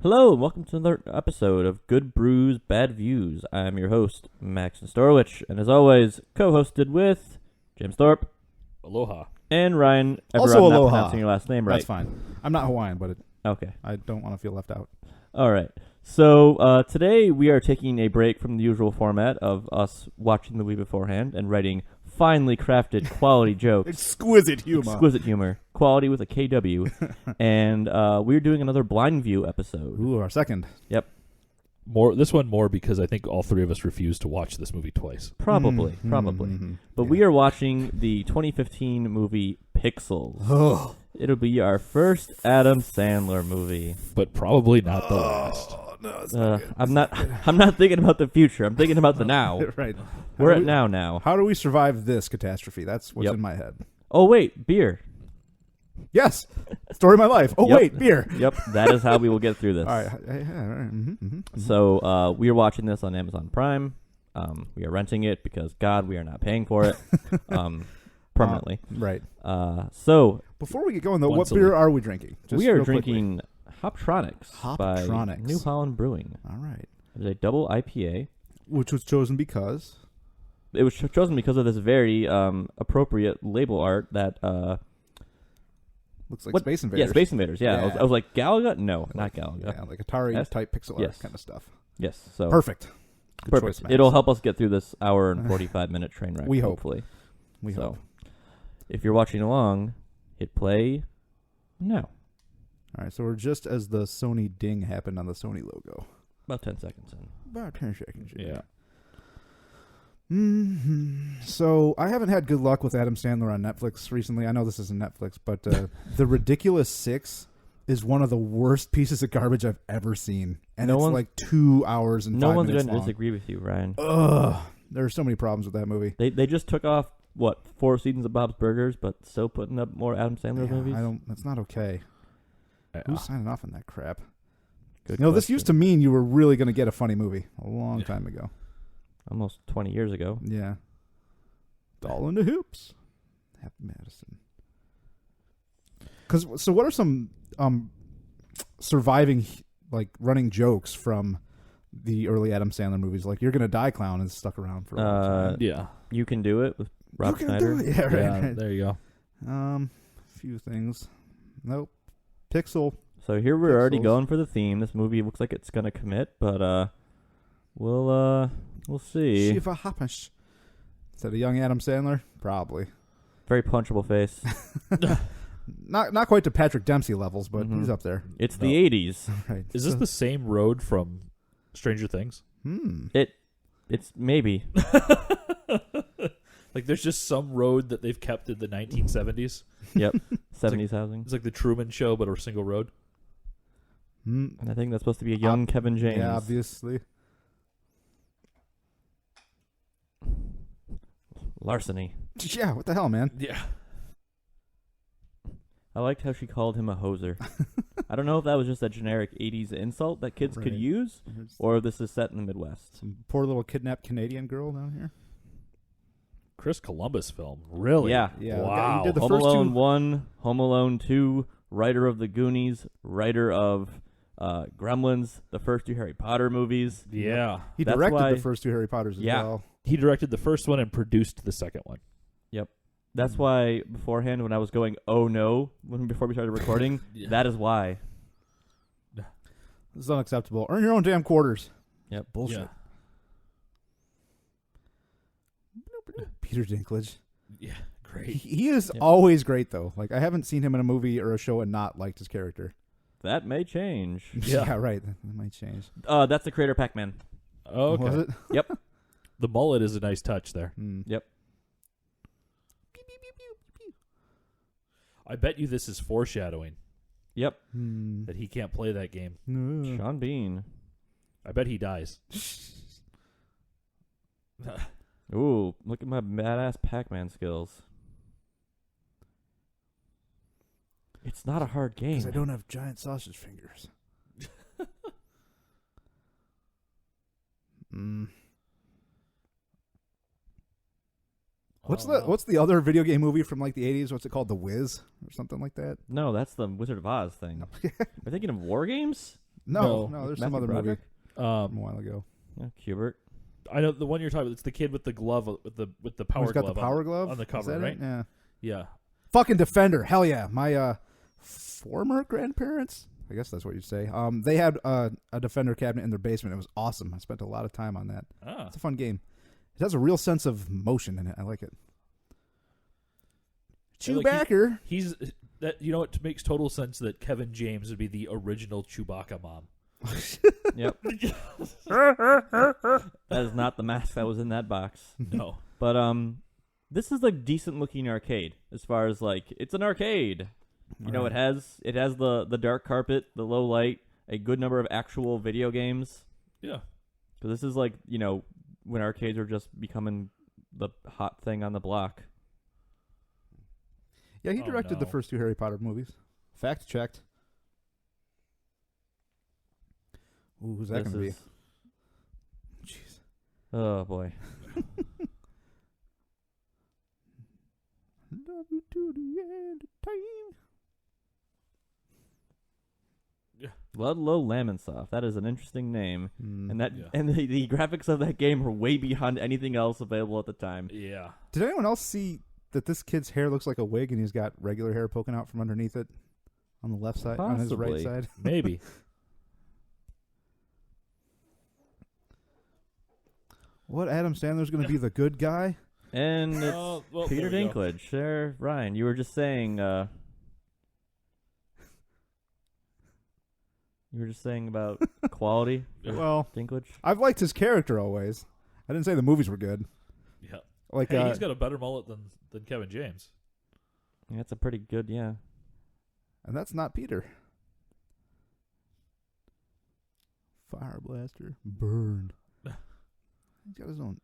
Hello, and welcome to another episode of Good Brews Bad Views. I'm your host, Max Nestorowicz, and as always, co-hosted with James Thorpe. Aloha. And Ryan. Also I'm not aloha. pronouncing your last name right. That's fine. I'm not Hawaiian, but Okay. I don't want to feel left out. All right. So today we are taking a break from the usual format of us watching the movie beforehand and writing finely crafted quality jokes. Exquisite humor. Exquisite humor. Quality with a KW. And we're doing another Blind View episode. Ooh, our second. Yep. This one more because I think all three of us refused to watch this movie twice. Probably. But we are watching the 2015 movie Pixels. Oh. It'll be our first Adam Sandler movie. But probably not the last. No, it's not good. I'm not thinking about the future. I'm thinking about the now. Right. We're at now. How do we survive this catastrophe? That's what's Yep. in my head. Oh wait, beer. Yes. Story of my life. Oh, Yep. wait, beer. Yep, that is how we will get through this. All right. Yeah, all right. Mm-hmm. So we are watching this on Amazon Prime. We are renting it because God, we are not paying for it permanently. Right. So Before we get going, though, Once what a beer week. are we drinking? Just we are real quickly. drinking Hoptronix by Hoptronix. New Holland Brewing. All right. It's a double IPA. Which was chosen because? It was chosen because of this very appropriate label art that Looks like what- Space Invaders. Yeah, Space Invaders. Yeah, Yeah. I was like Galaga. No, not Galaga. Yeah, like Atari-type pixel art Yes. kind of stuff. Yes. So Perfect. Good perfect. choice, Max. It'll help us get through this hour and 45-minute train wreck. We hope. Hopefully. We so, hope. if you're watching along, hit play now. All right, so we're just as the Sony ding happened on the Sony logo. About 10 seconds in. About 10 seconds. Yeah. So I haven't had good luck with Adam Sandler on Netflix recently. I know this isn't Netflix, but The Ridiculous Six is one of the worst pieces of garbage I've ever seen. And No it's one's- like 2 hours and No 5 one's minutes going to long. disagree with you, Ryan. Ugh. There are so many problems with that movie. They just took off, 4 seasons of Bob's Burgers, but still putting up more Adam Sandler movies? That's not okay. Yeah. Who's signing off on that crap? Good This question. used to mean you were really going to get a funny movie a long time ago. Almost 20 years ago. Yeah. All in the hoops. Happy Madison. So what are some surviving, like, running jokes from the early Adam Sandler movies? Like, You're Gonna Die Clown is stuck around for a long time. Yeah. You Can Do It with Rob You Can Schneider. Do It. Yeah, right, Yeah, right. there you go. A few things. Nope. Pixel. So here we're already Pixels. going for the theme. This movie looks like it's going to commit, but we'll see. Shiva happens. Is that a young Adam Sandler? Probably. Very punchable face. Not quite to Patrick Dempsey levels, but Mhm. he's up there. It's No. the 80s. Right. Is this the same road from Stranger Things? It's maybe. Like, there's just some road that they've kept in the 1970s. Yep. 70s housing. It's like the Truman Show, but a single road. And I think that's supposed to be a young Kevin James. Yeah, obviously. Larceny. Yeah, what the hell, man? Yeah. I liked how she called him a hoser. I don't know if that was just a generic 80s insult that kids could Right. use, or if this is set in the Midwest. Some poor little kidnapped Canadian girl down here. Chris Columbus film. Really? Yeah. Yeah. Wow. He did the Home first Alone two. 1, Home Alone 2, writer of The Goonies, writer of Gremlins, the first 2 Harry Potter movies. Yeah. He That's directed why- the first 2 Harry Potters as Yeah. well. He directed the first one and produced the second one. That's why beforehand when I was going, oh no, before we started recording, Yeah. that is why. This is unacceptable. Earn your own damn quarters. Yep. Bullshit. Peter Dinklage. Yeah. Great. He is Yep. always great, though. Like, I haven't seen him in a movie or a show and not liked his character. That may change. Yeah. Right. That might change. That's the creator Pac-Man. Oh, okay. Was it? Yep. The mullet is a nice touch there. Yep. I bet you this is foreshadowing Yep. that he can't play that game. Sean Bean. I bet he dies. Ooh, look at my badass Pac-Man skills. It's not a hard game. Because I don't have giant sausage fingers. What's the other video game movie from like the 80s? What's it called? The Wiz or something like that? No, that's the Wizard of Oz thing. We're thinking of War Games? No, No. there's Matthew some other Broderick? movie from a while ago. Yeah, Kubert. I know the one you're talking about. It's the kid with the glove, with the power Who's got glove. the power glove on the Is cover, that right? it? Yeah. Yeah. Fucking Defender. Hell yeah. My former grandparents, I guess that's what you'd say. They had a Defender cabinet in their basement. It was awesome. I spent a lot of time on that. Ah. It's a fun game. It has a real sense of motion in it. I like it. Yeah, like Chewbacca. He's that. You know, it makes total sense that Kevin James would be the original Chewbacca mom. Yep. That is not the mask that was in that box. No. But this is like decent looking arcade as far as like it's an arcade. You know, it has the dark carpet, the low light, a good number of actual video games. Yeah. So this is like, you know, when arcades are just becoming the hot thing on the block. Yeah, he directed the first 2 Harry Potter movies. Fact checked. Ooh, who's that going to be? Jeez. Oh boy. Love you to the end of time. Ludlow Lamonsoff. That is an interesting name. And that Yeah. and the graphics of that game are way beyond anything else available at the time. Yeah. Did anyone else see that this kid's hair looks like a wig and he's got regular hair poking out from underneath it on the left side, on his right Possibly. side? Maybe. What, Adam Sandler's going to be the good guy? And it's well, Peter there we go. Dinklage. Sure, Ryan, you were just saying about quality for Well, Dinklage. I've liked his character always. I didn't say the movies were good. Yeah. Like, Hey, he's got a better mullet than Kevin James. Yeah, that's a pretty good, yeah. and that's not Peter. Fire blaster, burn. He's got his own.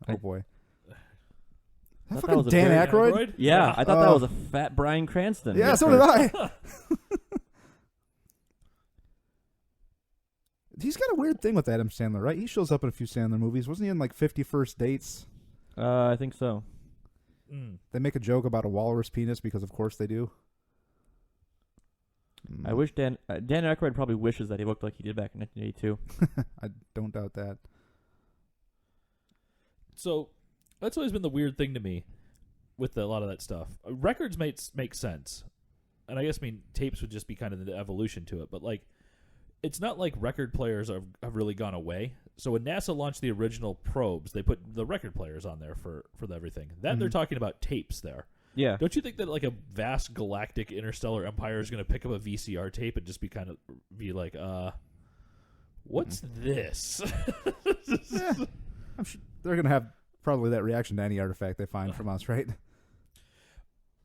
Oh boy. I That thought that was fucking a Dan very- Aykroyd? Yeah, I thought that was a fat Bryan Cranston. Yeah, at so did first. I. He's got a weird thing with Adam Sandler, right? He shows up in a few Sandler movies. Wasn't he in like 50 First Dates? I think so. They make a joke about a walrus penis because, of course, they do. I wish Dan Aykroyd probably wishes that he looked like he did back in 1982. I don't doubt that. So that's always been the weird thing to me with a lot of that stuff. Records make sense, and I guess tapes would just be kind of the evolution to it. But like, it's not like record players have really gone away. So when NASA launched the original probes, they put the record players on there for everything. That they're talking about tapes there. Yeah. Don't you think that like a vast galactic interstellar empire is going to pick up a VCR tape and just be like, what's this? Yeah. I'm sure they're going to have probably that reaction to any artifact they find from us, right?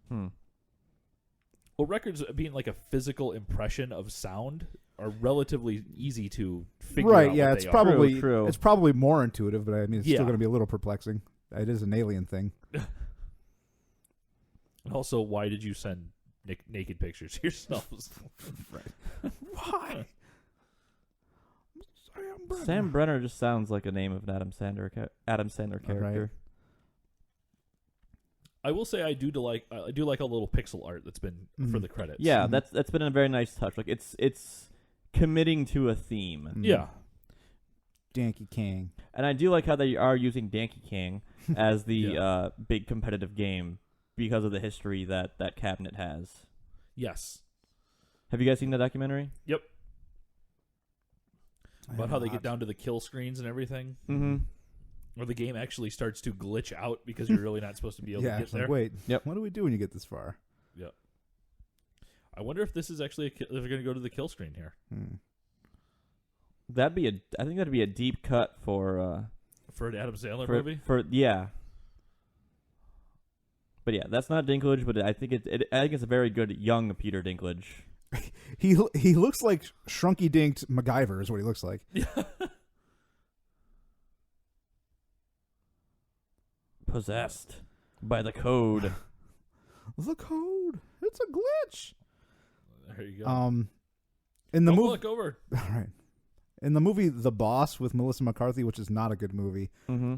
Well, records being like a physical impression of sound are relatively easy to figure out. Right, yeah, what it's they probably True. it's probably more intuitive, but I mean, it's Yeah. still going to be a little perplexing. It is an alien thing. are. And also, why did you send naked pictures to yourselves? Why? Sam Brenner just sounds like a name of an Adam Sandler character. Right. I will say I do like a little pixel art that's been for the credits. Yeah, that's been a very nice touch. Like it's committing to a theme. Yeah. Danky Kang. And I do like how they are using Danky King as the big competitive game because of the history that cabinet has. Yes. Have you guys seen the documentary? Yep. About how they get down to the kill screens and everything. Mm-hmm. Or the game actually starts to glitch out because you're really not supposed to be able to Yeah, get it's there. like, wait, Yep. what do we do when you get this far? Yeah. I wonder if this is actually if they're going to go to the kill screen here. I think that'd be a deep cut for an Adam Sandler movie? Yeah. But yeah, that's not Dinklage, but I think it's a very good young Peter Dinklage. He looks like Shrunky Dinked MacGyver is what he looks like. Possessed by the code. The code. It's a glitch. There you go. In the Don't movie, look over. all right. In the movie The Boss with Melissa McCarthy, which is not a good movie,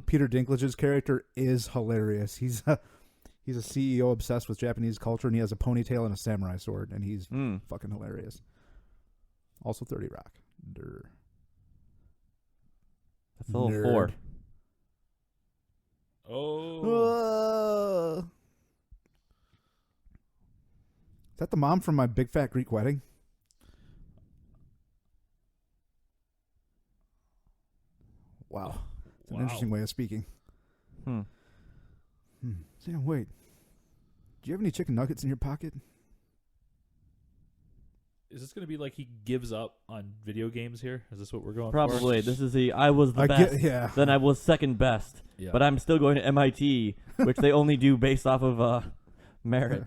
Peter Dinklage's character is hilarious. He's a CEO obsessed with Japanese culture, and he has a ponytail and a samurai sword, and he's fucking hilarious. Also 30 Rock. Durr. That's a little Nerd. 4. Oh. Is that the mom from My Big Fat Greek Wedding? Wow. It's an interesting way of speaking. Sam, wait. Do you have any chicken nuggets in your pocket? Is this going to be like he gives up on video games here? Is this what we're going Probably. for? This is I was the best. Yeah. Then I was second best. Yeah. But I'm still going to MIT, which they only do based off of merit.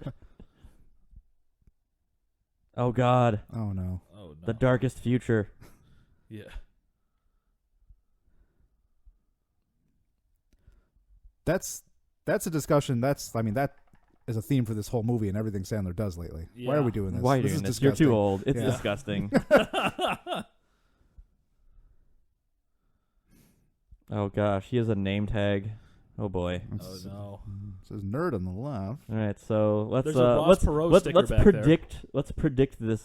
Oh, God. Oh, no. Oh, no. The darkest future. Yeah. That's a discussion. That is a theme for this whole movie and everything Sandler does lately. Yeah. Why are we doing this? Why are you This doing is this? You're too disgusting. old. It's Yeah. disgusting. Oh, gosh. He has a name tag. Oh, boy. Oh, no. It says nerd on the left. All right, so let's There's a Ross Perot sticker back there. let's predict this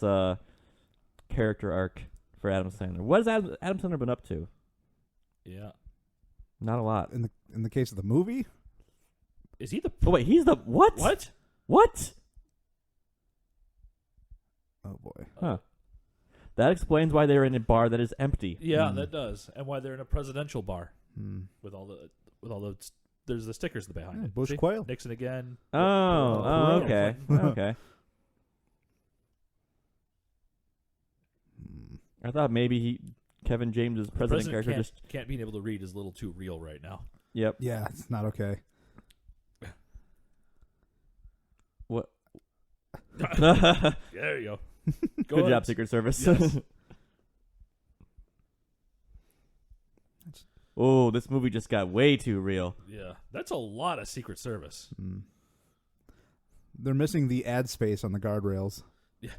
character arc for Adam Sandler. What has Adam Sandler been up to? Yeah. Not a lot. In the case of the movie, Is he the... Oh wait, he's the what? What? What? oh boy, Huh. That explains why they're in a bar that is empty. Yeah, that does. And why they're in a presidential bar Hmm. with all the... There's the stickers behind Yeah, it. Bush See? Quail. Nixon again. Oh, okay, Clinton. okay. I thought maybe Kevin James's president character just. can't be able to read is a little too real right now. Yep. Yeah, it's not okay. What? There you go. Good ahead. job, Secret Service. Yes. Oh, this movie just got way too real. Yeah, that's a lot of Secret Service. They're missing the ad space on the guardrails.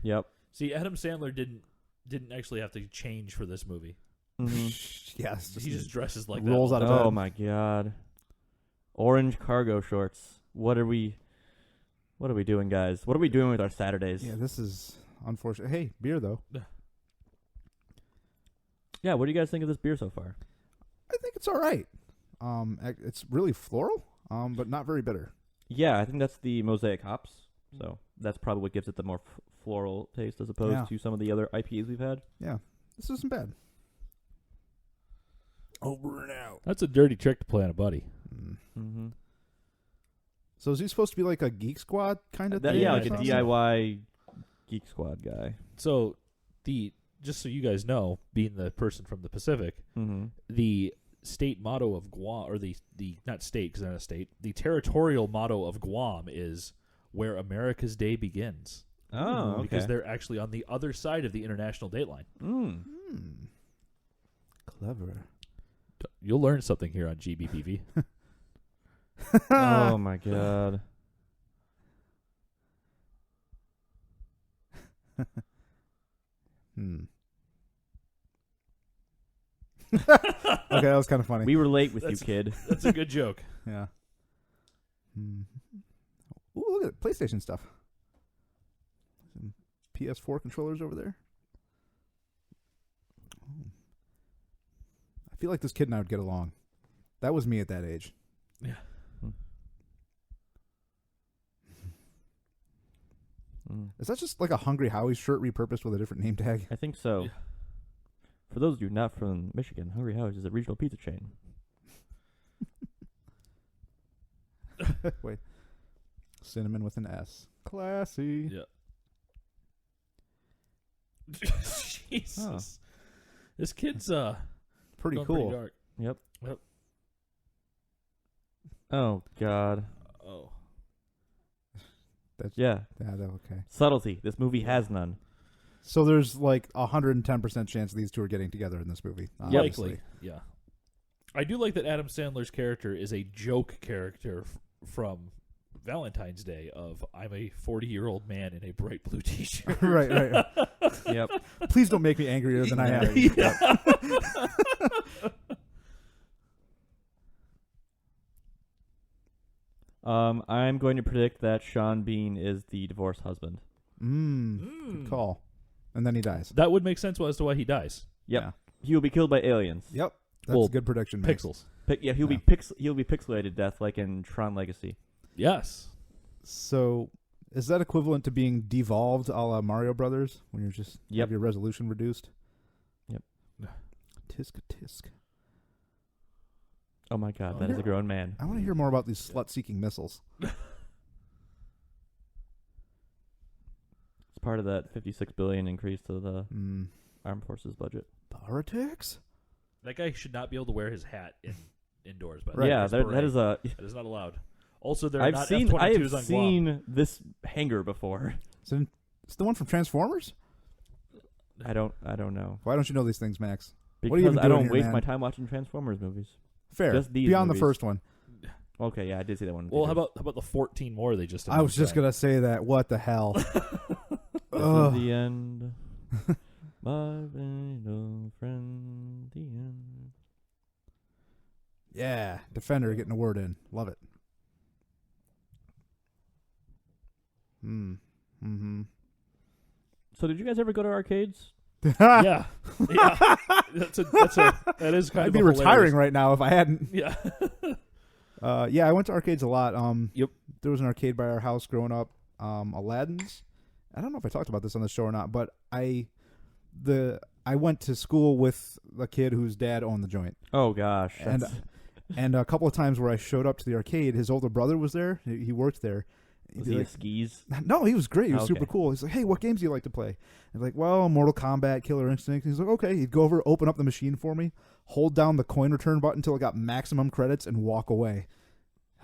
Yep. See, Adam Sandler didn't actually have to change for this movie. Mm-hmm. Yes, He just dresses like rolls that. out of bed. Oh my God. Orange cargo shorts. What are we doing, guys? What are we doing with our Saturdays? Yeah, this is unfortunate. Hey, beer though. Yeah, what do you guys think of this beer so far? I think it's all right. It's really floral, but not very bitter. Yeah, I think that's the Mosaic hops. So that's probably what gives it the more floral taste as opposed to some of the other IPAs we've had. Yeah, this isn't bad. Over and out. That's a dirty trick to play on a buddy. Mm-hmm. So is he supposed to be like a Geek Squad kind of thing? Yeah, or like a something? DIY Geek Squad guy. So just so you guys know, being the person from the Pacific, Mm-hmm. the state motto of Guam, or the not state because they're not a state, the territorial motto of Guam is "Where America's Day Begins." Oh, okay. Because they're actually on the other side of the international date line. Clever. You'll learn something here on GBBV. Oh my God. Okay, that was kind of funny. We were late with you, kid. That's a good joke. Yeah. Ooh, look at it. PlayStation stuff. Some PS4 controllers over there. I feel like this kid and I would get along. That was me at that age. Yeah. Is that just like a Hungry Howie's shirt repurposed with a different name tag? I think so. Yeah. For those of you not from Michigan, Hungry Howie's is a regional pizza chain. Wait. Cinnamon with an S. Classy. Yeah. Jesus. This kid's Pretty going cool. Pretty dark. Yep. Yep. Oh God. Oh. Yeah. Okay. Subtlety. This movie has none. So there's like 110% chance these two are getting together in this movie. Obviously. Likely. Yeah. I do like that Adam Sandler's character is a joke character from Valentine's Day of I'm a 40-year-old man in a bright blue t-shirt. right. Yep. Please don't make me angrier than I am. Yeah. I'm going to predict that Sean Bean is the divorced husband. Good call. And then he dies. That would make sense as to why he dies. Yep. Yeah. He will be killed by aliens. Yep. That's Well, a good prediction. Max. Pixels. He'll Yeah. be pixelated death like in Tron Legacy. Yes. So, is that equivalent to being devolved a la Mario Brothers when you're just Yep. have your resolution reduced? Yep. Tisk tisk. Oh my god, Oh, that is yeah. a grown man. I want to hear more about these slut-seeking missiles. It's part of that $56 billion increase to the armed forces budget. Politics? That guy should not be able to wear his hat indoors. But Right. Yeah, his that beret. is a. That is not allowed. Also, there are I've not seen F-22s I on have Guam. seen this hangar before. It's the one from Transformers? I don't know Why don't you know these things, Max? because What are you even I doing don't here, waste man? my time watching Transformers movies. Fair. Just these Beyond movies. the first one. Okay, yeah, I did see that one. in Well, how theaters. about the 14 more they just? I was just going going to say that. What the hell? This Ugh. is the end. My little friend, the end. Yeah. Defender getting a word in. Love it. Mm-hmm. So, did you guys ever go to arcades? Yeah, yeah. That is kind I'd of be a retiring hilarious- right now if I hadn't. Yeah. Yeah, I went to arcades a lot. Yep. There was an arcade by our house growing up. Aladdin's. I don't know if I talked about this on the show or not, but I went to school with a kid whose dad owned the joint, Oh gosh, and that's- and a couple of times where I showed up to the arcade, his older brother was there. He worked there. He'd was be he a like, skis? no, he was great. He was Okay. super cool. He's like, hey, what games do you like to play? I'm like, well, Mortal Kombat, Killer Instinct. He's like, okay. He'd go over, open up the machine for me, hold down the coin return button until it got maximum credits, and walk away.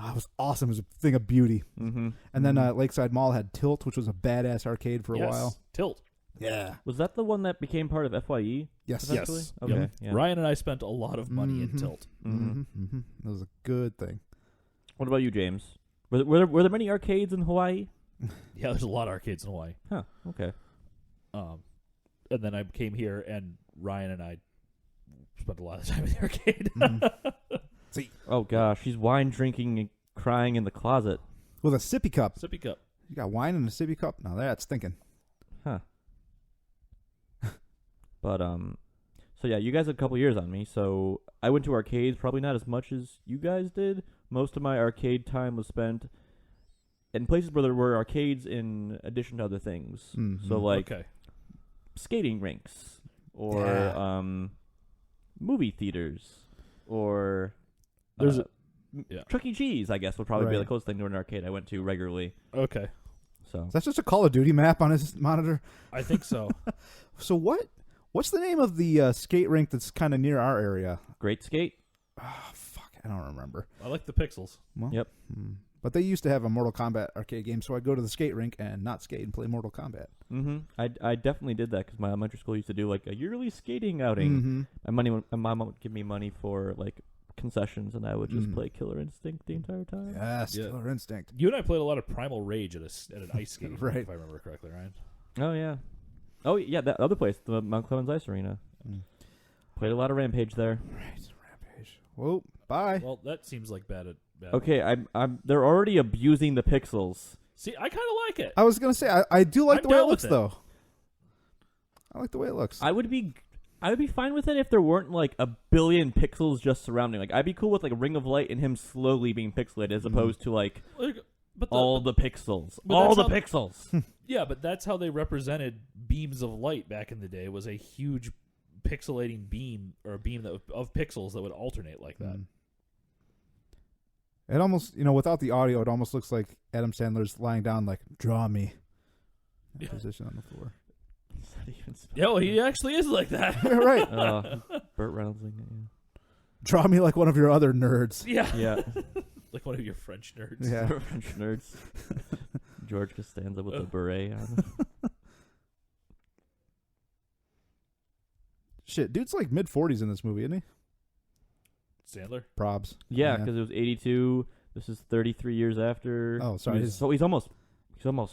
Oh, it was awesome. It was a thing of beauty. Mm-hmm. And then Lakeside Mall had Tilt, which was a badass arcade for a while. Tilt. Yeah. Was that the one that became part of FYE? Yes. Potentially? Yes. Okay. Yep. Yeah. Ryan and I spent a lot of money in Mhm. Tilt. Mm-hmm. That was a good thing. What about you, James? Were there many arcades in Hawaii? Yeah, there's a lot of arcades in Hawaii. Huh. Okay. And then I came here, and Ryan and I spent a lot of time in the arcade. See, Oh gosh, he's wine drinking and crying in the closet. with a sippy cup. Sippy cup. You got wine in a sippy cup? Now that's thinking. Huh. But so yeah, you guys had a couple years on me. So I went to arcades probably not as much as you guys did. Most of my arcade time was spent in places where there were arcades in addition to other things. Mhm. So like Okay. skating rinks or Yeah. movie theaters or There's Chuck E. Cheese, I guess, would probably be Right. the closest thing to an arcade I went to regularly. Okay. So That's just a Call of Duty map on his monitor. I think so. So what's the name of the skate rink that's kind of near our area? Great Skate. Oh, fuck. I don't remember. I like the pixels. Well, Yep. But they used to have a Mortal Kombat arcade game, so I'd go to the skate rink and not skate and play Mortal Kombat. Mm-hmm. I definitely did that because my elementary school used to do like a yearly skating outing. Mm-hmm. My mom would give me money for like concessions, and I would just Mm. play Killer Instinct the entire time. Yes, Yeah. Killer Instinct. You and I played a lot of Primal Rage at an ice skate, Right. if I remember correctly, Ryan. Oh yeah. Oh yeah, that other place, the Mount Clemens Ice Arena. Mm. Played a lot of Rampage there. Right, Rampage. Whoa, bye. Well, that seems like bad. Okay, they're already abusing the pixels. See, I kind of like it. I was gonna say I do like I'm the way it down with looks it. though. I like the way it looks. I would be fine with it if there weren't like a billion pixels just surrounding. Like I'd be cool with like a ring of light and him slowly being pixelated as opposed to like But all the pixels. but All that's the how- pixels. Yeah, but that's how they represented beams of light back in the day. Was a huge pixelating beam or a beam of pixels that would alternate like that. Mm. It almost, without the audio, it almost looks like Adam Sandler's lying down, like, draw me. Yeah. Position on the floor. Is that even spelled? Yeah, well, he actually is like that. Yeah, right. Burt Reynolds. Draw me like one of your other nerds. Yeah, Yeah. like one of your French nerds. Yeah. French nerds. George Costanza with the beret on. Shit, dude's like mid-40s in this movie, isn't he? Sandler. Probs. Yeah, because it was 82. This is 33 years after. Oh, sorry. So he's almost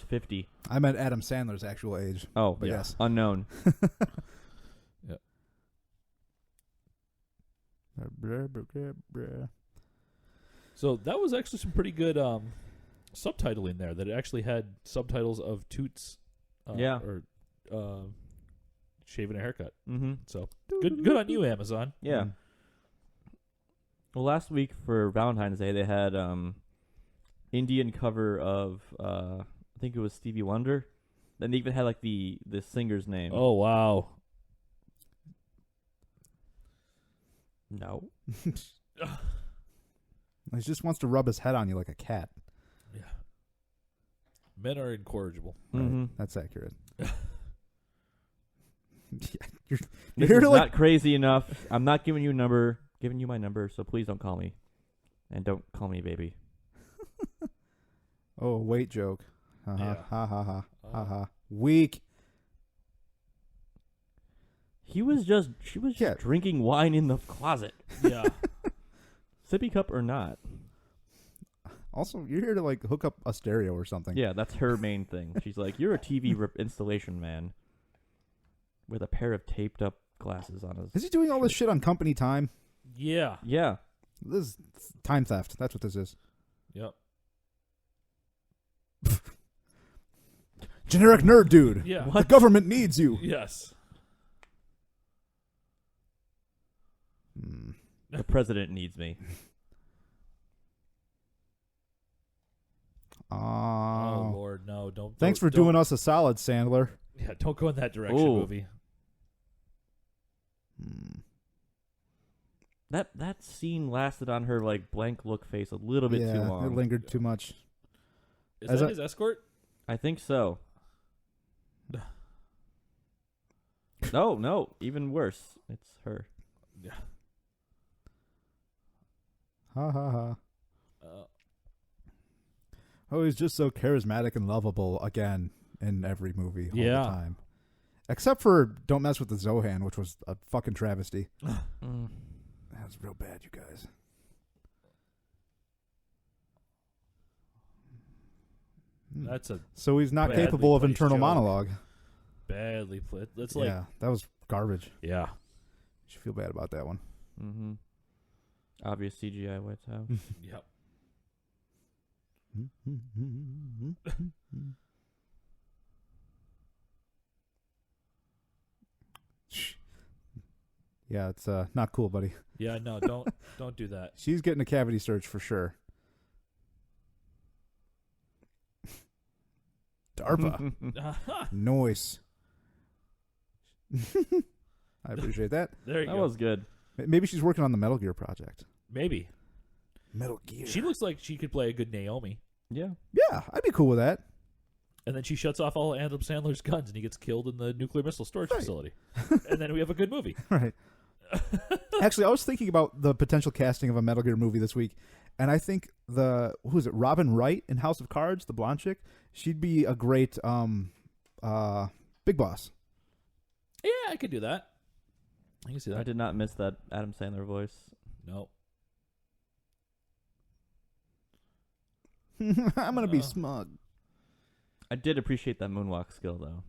50. I meant Adam Sandler's actual age. Oh, But yeah. yes. Unknown. So that was actually some pretty good subtitling there. That it actually had subtitles of Toots. Yeah. Or shaving a haircut. Mm-hmm. So good on you, Amazon. Yeah. Well, last week for Valentine's Day, they had Indian cover of I think it was Stevie Wonder. Then they even had like the singer's name. Oh wow. No. He just wants to rub his head on you like a cat. Yeah. Men are incorrigible. Mm-hmm. Right. That's accurate. You're This here is to like not crazy enough. I'm not giving you my number, so please don't call me. And don't call me baby. Oh, wait joke. Uh-huh. Yeah. Ha ha ha. Ha ha. Weak. She was just drinking wine in the closet. Yeah. Sippy cup or not. Also, you're here to like hook up a stereo or something. Yeah, that's her main thing. She's like, you're a TV installation man with a pair of taped up glasses on his. Is he doing all this shit on company time? Yeah. Yeah. This is time theft. That's what this is. Yep. Generic nerd dude. Yeah. The government needs you. Yes. The president needs me. Oh Lord, no! Don't. Thanks for doing us a solid, Sandler. Yeah, don't go in that direction, Ooh. movie. That scene lasted on her like blank look face a little bit too long. It lingered too much. Is that his escort? I think so. No, even worse. It's her. Yeah. Ha ha ha. Oh, he's just so charismatic and lovable again in every movie all the time. Except for Don't Mess with the Zohan, which was a fucking travesty. That was real bad, you guys. That's a So he's not badly capable of placed internal joke. monologue. badly played. That's like Yeah, that was garbage. yeah. You should feel bad about that one. Mm-hmm. Obvious CGI White's House. Yep. Yeah, it's not cool, buddy. Yeah, no, don't do that. She's getting a cavity search for sure. DARPA. Noise. I appreciate that. There you That go. was good. Maybe she's working on the Metal Gear project. Maybe. Metal Gear. She looks like she could play a good Naomi. Yeah. Yeah, I'd be cool with that. And then she shuts off all Adam Sandler's guns and he gets killed in the nuclear missile storage facility. And then we have a good movie. Right. Actually, I was thinking about the potential casting of a Metal Gear movie this week, and I think Robin Wright in House of Cards, the blonde chick, she'd be a great Big Boss. Yeah, I could do that. I can see I that. did not miss that Adam Sandler voice. No. I'm gonna be smug. I did appreciate that moonwalk skill, though.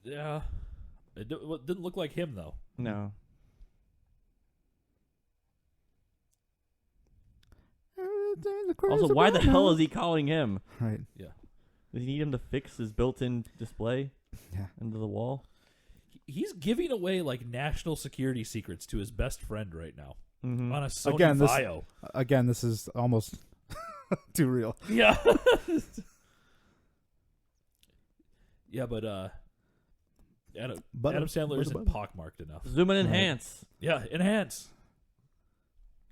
Yeah. It didn't look like him, though. No. Also, why the hell is he calling him? Right. Yeah. Does he need him to fix his built-in display Yeah. into the wall? He's giving away, like, national security secrets to his best friend right now. Mm-hmm. On a Sony Again, Vaio. this is almost too real. Yeah. Yeah, but Adam Sandler isn't pockmarked enough. Zoom and enhance. Yeah, enhance.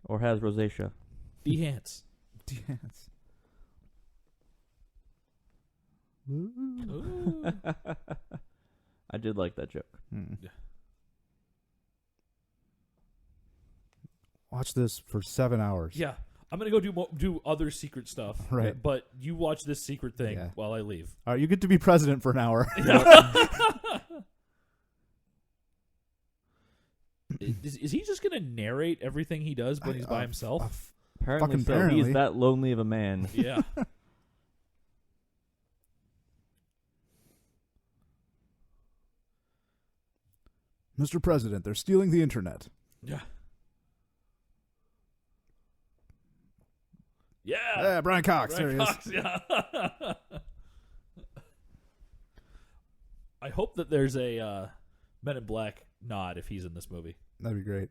Or has rosacea. Behance. Dance. Ooh. I did like that joke. Yeah. Watch this for 7 hours. Yeah. I'm going to go do other secret stuff. Right. But you watch this secret thing while I leave. All right, you get to be president for an hour. Is he just going to narrate everything he does when he's by himself? Apparently, so. Apparently. He's that lonely of a man. Yeah. Mr. President, they're stealing the internet. Yeah. Yeah. Yeah, Brian Cox. Brian there he Cox, is. yeah. I hope that there's a Men in Black nod if he's in this movie. That'd be great.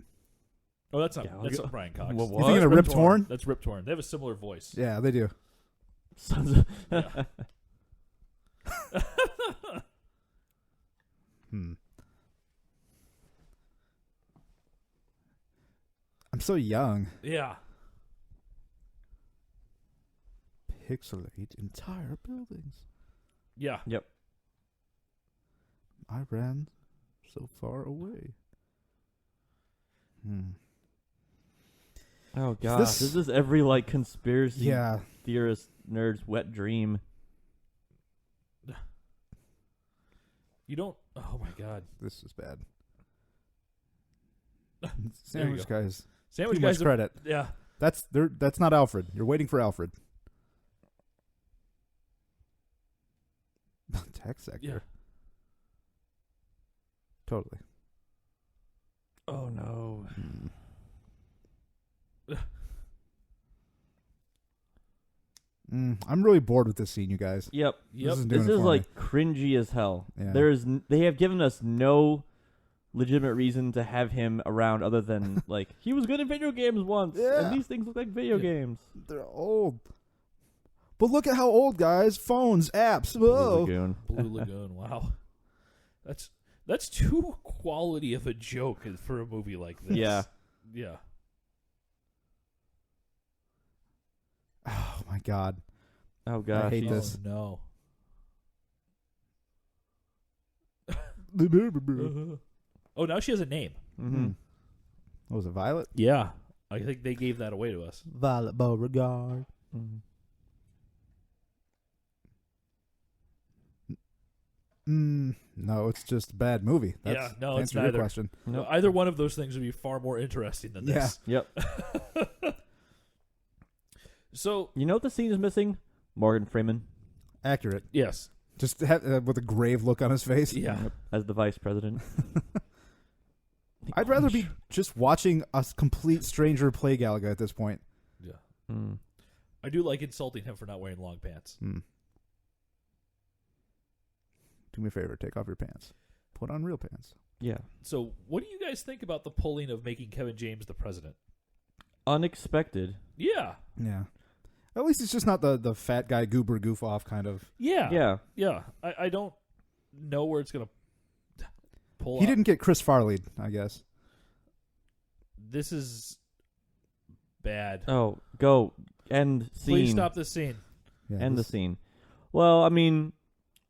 Oh, that's not Yeah, that's not Brian Cox. Well, You what? thinking of Rip Torn? That's Rip Torn. They have a similar voice. Yeah, they do. Sons of Yeah. I'm so young. Yeah. Pixelate entire buildings. Yeah. Yep. I ran so far away. Oh gosh, This- this is every like conspiracy Yeah. theorist nerd's wet dream. You don't. Oh my God. This is bad. There you Sandwich go. guys. Sandwich Too guys. much credit. Yeah. That's not Alfred. You're waiting for Alfred. Tech sector. Yeah. Totally. Oh no. I'm really bored with this scene, you guys. Yep. Yep. This is doing This it is for like me. cringy as hell. Yeah. They have given us no legitimate reason to have him around other than like he was good in video games once, Yeah. and these things look like video Yeah. games. They're old. But look at how old, guys. Phones, apps. Blue Whoa. Lagoon. Blue Lagoon. Wow. That's too quality of a joke for a movie like this. Yeah. Yeah. Oh my God. Oh gosh. hate he's- this. Oh What no. Oh, now she has a name. Mhm. was it, Violet? Yeah. I think they gave that away to us. Violet Beauregard. Mhm. No, it's just a bad movie. That's Yeah, no, to it's answer your neither. question. Nope. Either one of those things would be far more interesting than this. Yep. So, You know what the scene is missing? Morgan Freeman Accurate. yes. Just with a grave look on his face. Yeah. as the vice president. I'd rather be just watching a complete stranger play Galaga at this point. Yeah. Mm. I do like insulting him for not wearing long pants. Do me a favor, take off your pants. Put on real pants. Yeah. So, what do you guys think about the pulling of making Kevin James the president? Unexpected. Yeah. Yeah. At least it's just not the fat guy goober goof off kind of. Yeah. Yeah. Yeah. I don't know where it's going to pull He up. didn't get Chris Farley, I guess. This is bad. Oh, go end scene. Please stop this scene. Yeah, End the this- scene. Well, I mean,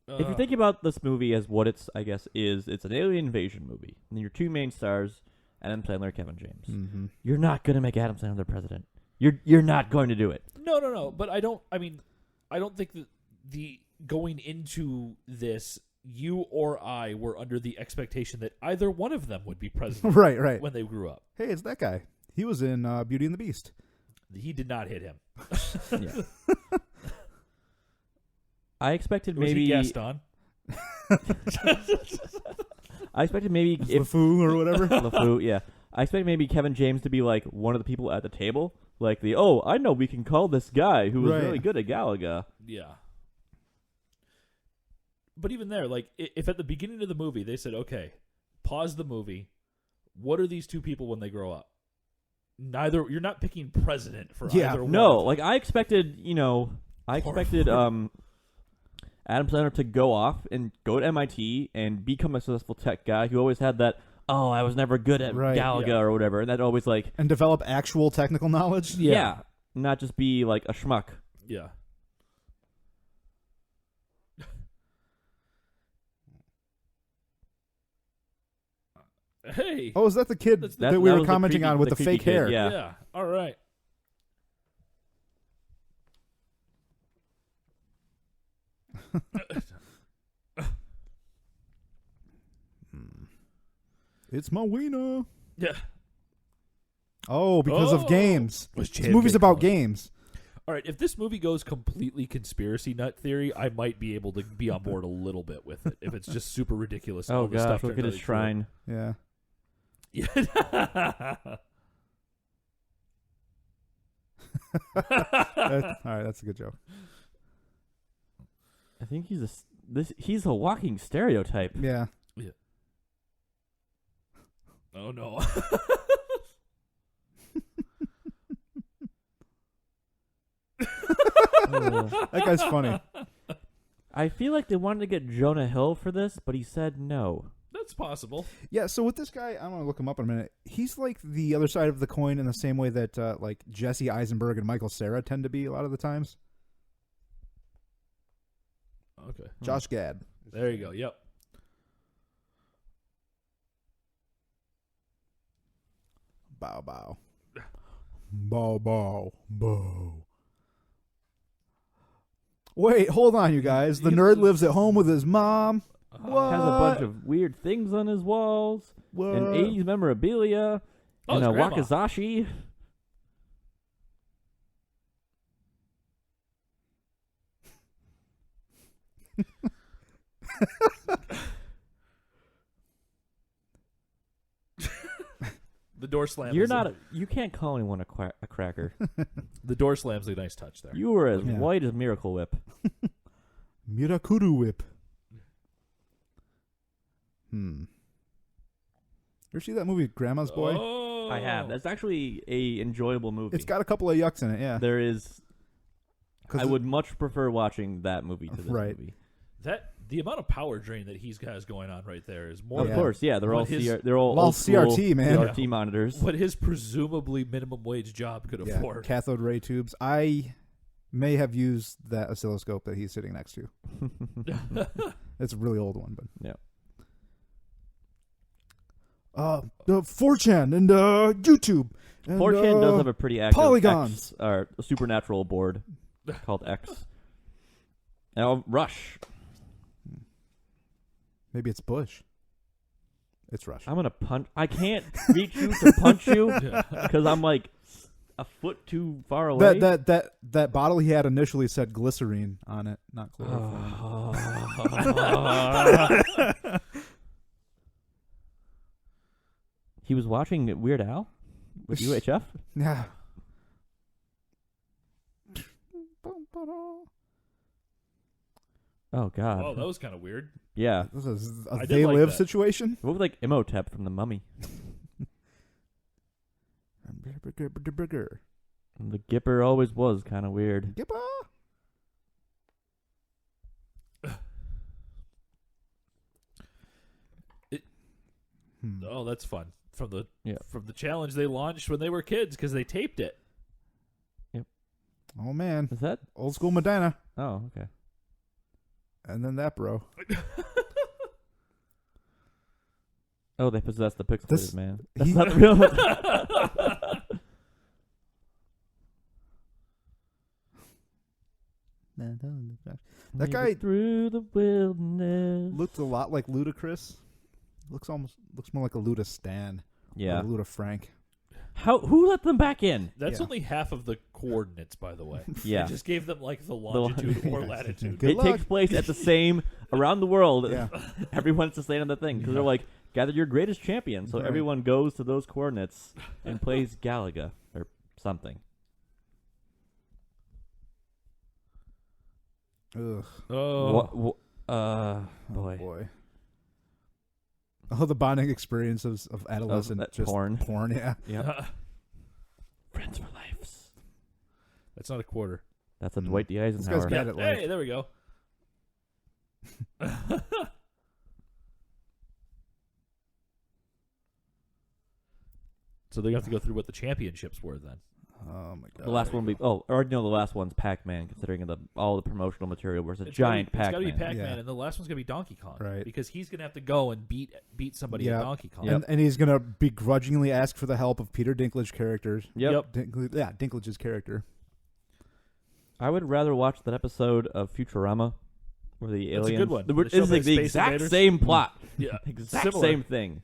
if you Ugh. think about this movie as what it's, I guess, it's an alien invasion movie. And your two main stars, Adam Sandler, Kevin James. Mhm. You're not gonna make Adam Sandler the president. You're not going to do it. No. But I don't think that the going into this, you or I were under the expectation that either one of them would be president Right. when they grew up. Hey, it's that guy. He was in Beauty and the Beast. He did not hit him. Yeah. I expected Was maybe. he Gaston? I expected maybe if LeFou or whatever. LeFou, yeah. I expected maybe Kevin James to be like one of the people at the table, like I know we can call this guy who was Right. really good at Galaga. Yeah. But even there, like, if at the beginning of the movie they said, okay, pause the movie, what are these two people when they grow up? You're not picking president for Yeah. either one. No, of them. like I expected Adam Sandler to go off and go to MIT and become a successful tech guy who always had that, I was never good at Right, Galaga yeah. or whatever, and that always like, And develop actual technical knowledge. yeah, not just be like a schmuck. Yeah. Hey. Oh, is that the kid That's- that That we were was the commenting creepy- on with the the creepy fake kid, hair? yeah. Yeah. All right. It's my wiener. Yeah. Oh, because of games. Was This movie's about games. All right. If this movie goes completely conspiracy nut theory, I might be able to be on board a little bit with it. If it's just super ridiculous. and Oh all the gosh, stuff look at turns his out shrine. Yeah. to be true. Yeah. All right, that's a good joke. I think he's a walking stereotype. Yeah. Oh, no. That guy's funny. I feel like they wanted to get Jonah Hill for this, but he said no. That's possible. Yeah, so with this guy, I want to look him up in a minute. He's like the other side of the coin in the same way that like Jesse Eisenberg and Michael Cera tend to be a lot of the times. Okay. Josh Gad. There you go. Yep. Bow, bow. Bow, bow, bow. Wait, hold on, you guys. The nerd lives at home with his mom. What? Has a bunch of weird things on his walls. What? And 80s memorabilia. Oh, and his a grandma. wakizashi. The door slam. You're is not. You can't call anyone a cracker. the door slam's a nice touch there. You were as Yeah. white as Miracle Whip. Mirakuru whip. You ever see that movie, Grandma's Boy? Oh. I have. That's actually a enjoyable movie. It's got a couple of yucks in it, yeah. There is. 'Cause I would much prefer watching that movie to this Right. movie. The amount of power drain that he's got going on right there is more Of Yeah. course, yeah. They're all What his- they're all Well, old school CRT, man. CRT monitors. what his presumably minimum wage job could Yeah, afford. cathode ray tubes. I may have used that oscilloscope that he's sitting next to. It's a really old one, but Yeah. the 4chan and YouTube. And, 4chan does have a pretty active polygons. X, or supernatural board called X. Now Rush. Maybe it's Bush. It's Rush. I'm gonna punch. I can't reach you to punch you because I'm like a foot too far away. That bottle he had initially said glycerine on it, not chloroform. He was watching Weird Al with UHF. Yeah. Oh God. Oh, that was kind of weird. Yeah. This is I a did They like Live that. situation. What was like Imhotep from The Mummy? The Gipper always was kind of weird. Gippa. Oh, that's fun. From the Yeah. from the challenge they launched when they were kids because they taped it. Oh man, Is that? old school Medina, Oh, okay. and then that bro. Oh, they possess the Pixel This- man. That's he- not real. That guy through the wilderness. looked a lot like Ludacris. Looks more like a Luda Stan. Yeah. Or a Luda Frank. Who let them back in? That's Yeah. only half of the coordinates, by the way. Yeah. They just gave them like the longitude or Yeah. latitude. Good it luck. takes place at the same around the world. Yeah. Everyone's just saying on the thing because they're like, gather your greatest champion. So Right. everyone goes to those coordinates and plays Galaga or something. Ugh. Oh, Oh, Boy. boy. Oh, the bonding experience of adolescent that just porn. yeah. Yeah. Friends for lives. that's not a quarter. That's a Mm. Dwight D. This Eisenhower. guy's bad at life. Hey, there we go. So they have to go through what the championships were then. Oh my god. The last one, the last one's Pac-Man, considering all the promotional material was a It's giant It's got to be Pac-Man. Pac-Man, Yeah. and the last one's gonna be Donkey Kong, Right. Because he's gonna have to go and beat somebody Yeah. at Donkey Kong. Yep. And he's gonna begrudgingly ask for the help of Peter Dinklage characters. Yep. Dinklage's character. I would rather watch that episode of Futurama where the That's a aliens. good one. The, They it's show like the the Space exact Invaders. same plot. Yeah, Exact similar. same thing.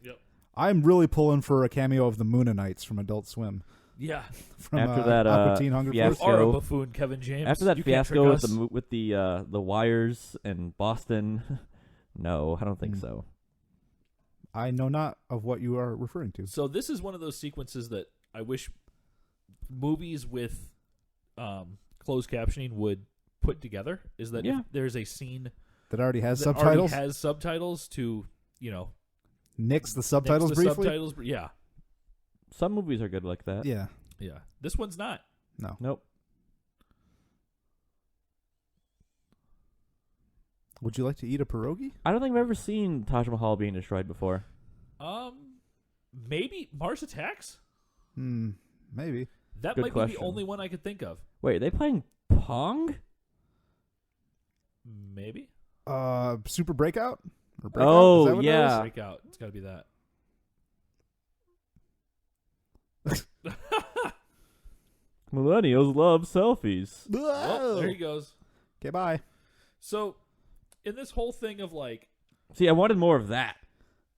I'm really pulling for a cameo of the Moonanites from Adult Swim. Yeah. From After that, Aqua Teen Hunger fiasco- Force. Or a So- buffoon, Kevin James. After that You can't trick fiasco us. with the wires and Boston, no, I don't think so. I know not of what you are referring to. So this is one of those sequences that I wish movies with closed captioning would put together. Is that Yeah. if there's a scene That already has that subtitles. already has subtitles to Nix the subtitles Nix the briefly. Subtitles, yeah. Some movies are good like that. Yeah. Yeah. This one's not. No. Nope. Would you like to eat a pierogi? I don't think I've ever seen Taj Mahal being destroyed before. Maybe Mars Attacks? Maybe. That Good might be question. the only one I could think of. Wait, are they playing Pong? Maybe. Super Breakout? Or Breakout? Oh, Is that what it yeah. is? Breakout. It's got to be that. Millennials love selfies. Oh, there he goes. Okay, bye. So, in this whole thing of like, See, I wanted more of that.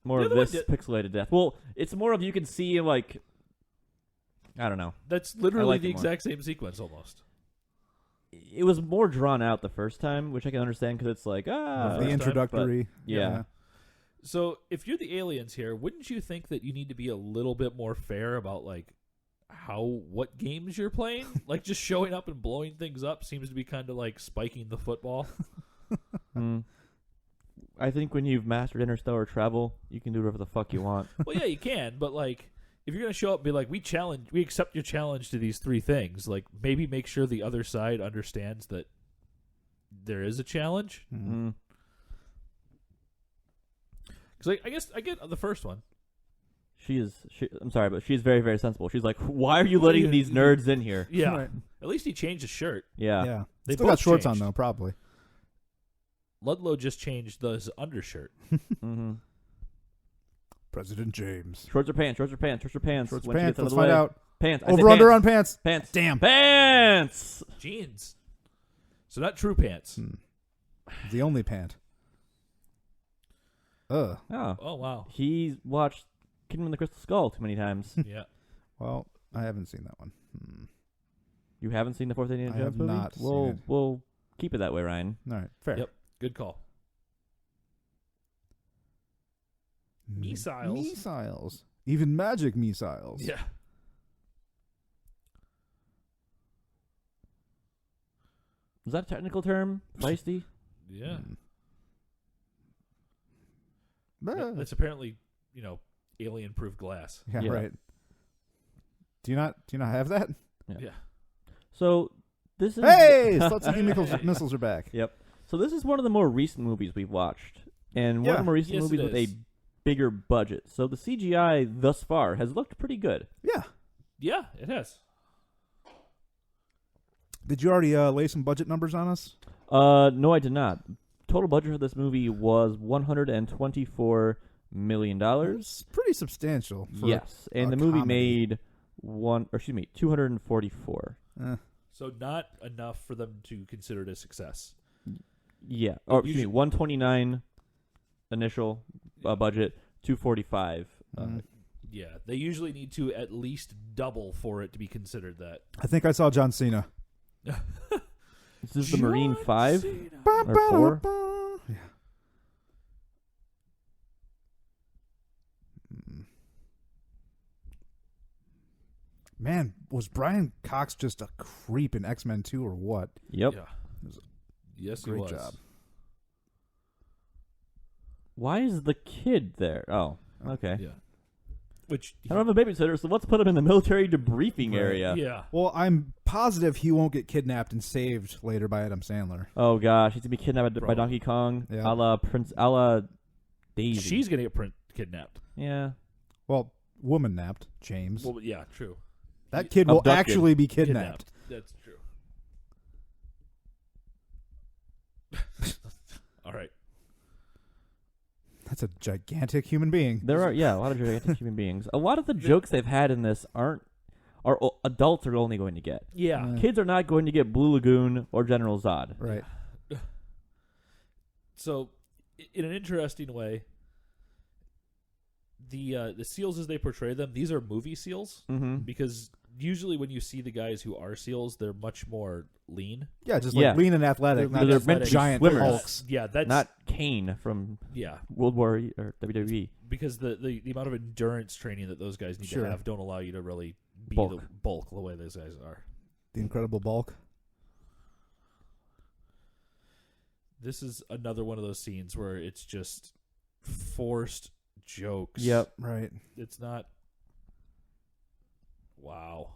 More The of other one this did- pixelated death. Well, it's more of you can see, like, I don't know. that's literally like the it more. exact same sequence almost. It was more drawn out the first time, which I can understand because it's like, the first time, introductory. yeah. So, if you're the aliens here, wouldn't you think that you need to be a little bit more fair about like what games you're playing? Like just showing up and blowing things up seems to be kind of like spiking the football. I think when you've mastered interstellar travel, you can do whatever the fuck you want. Well, yeah, you can, but like if you're gonna show up and be like, we accept your challenge to these 3 things, like maybe make sure the other side understands that there is a challenge. Mm. Because I guess I get the first one. I'm sorry, but she's very, very sensible. She's like, why are you letting these nerds in here? Yeah. Right. At least he changed his shirt. Yeah. Yeah. They Still got both shorts on, changed. though, probably. Ludlow just changed his undershirt. Mm-hmm. President James. Shorts or pants? Shorts or pants? Shorts or pants? Shorts or When she pants? gets out of Let's the find way. out. Pants. I say Over under pants. on pants. Pants. Damn. Pants. Jeans. So not true pants. The only pant. Oh. Oh, wow. He's watched Kingdom of the Crystal Skull too many times. Yeah. Well, I haven't seen that one. You haven't seen the fourth Indiana I Jones have movie? not seen We'll it. we'll keep it that way, Ryan. All right. Fair. Yep. Good call. Missiles. Missiles. Even magic missiles. Yeah. Is that a technical term? Feisty? Yeah. Ah. That's apparently, alien-proof glass. Yeah, Yeah. right. Do you not have that? Yeah. So this is Hey, Slutsuki missiles are back. Yep. So this is one of the more recent movies we've watched, and one of Yeah. the more recent Yes, movies it with is. a bigger budget. So the CGI thus far has looked pretty good. Yeah. Yeah, it has. Did you already lay some budget numbers on us? No, I did not. Total budget for this movie was $124 million. It's pretty substantial. For Yes, and a the movie comedy. made 244. So not enough for them to consider it a success. Yeah. Oh, You excuse me, should- 129 initial budget, 245. Yeah, they usually need to at least double for it to be considered that. I think I saw John Cena. This is the Marine 5 Cena. or 4. Yeah. Man, was Brian Cox just a creep in X-Men 2 or what? Yep. Yeah. Yes, Great he was. job. Why is the kid there? Oh, okay. Yeah. Which I don't have a babysitter, so let's put him in the military debriefing Right. area. Yeah. Well, I'm positive he won't get kidnapped and saved later by Adam Sandler. Oh gosh, he's gonna be kidnapped by Probably. Donkey Kong, Yeah. a la Daisy. She's gonna get kidnapped. Yeah. Well, woman napped, James. Well, yeah, true. That kid will Abducted. actually be kidnapped. That's true. All right. That's a gigantic human being. There are a lot of gigantic human beings. A lot of the jokes they've had in this are adults are only going to get. Yeah. Kids are not going to get Blue Lagoon or General Zod. Right. So, in an interesting way, the seals as they portray them, these are movie seals Mm-hmm. because usually when you see the guys who are seals, they're much more lean. Yeah, just Yeah. like lean and athletic, They're not meant to be giant swimmers. hulks. Yeah, that's Not Kane from yeah, World War or WWE. because the amount of endurance training that those guys need Sure. to have don't allow you to really be Bulk. the bulk the way those guys are. The Incredible Bulk. This is another one of those scenes where it's just forced jokes. Yep. Right. It's not. Wow.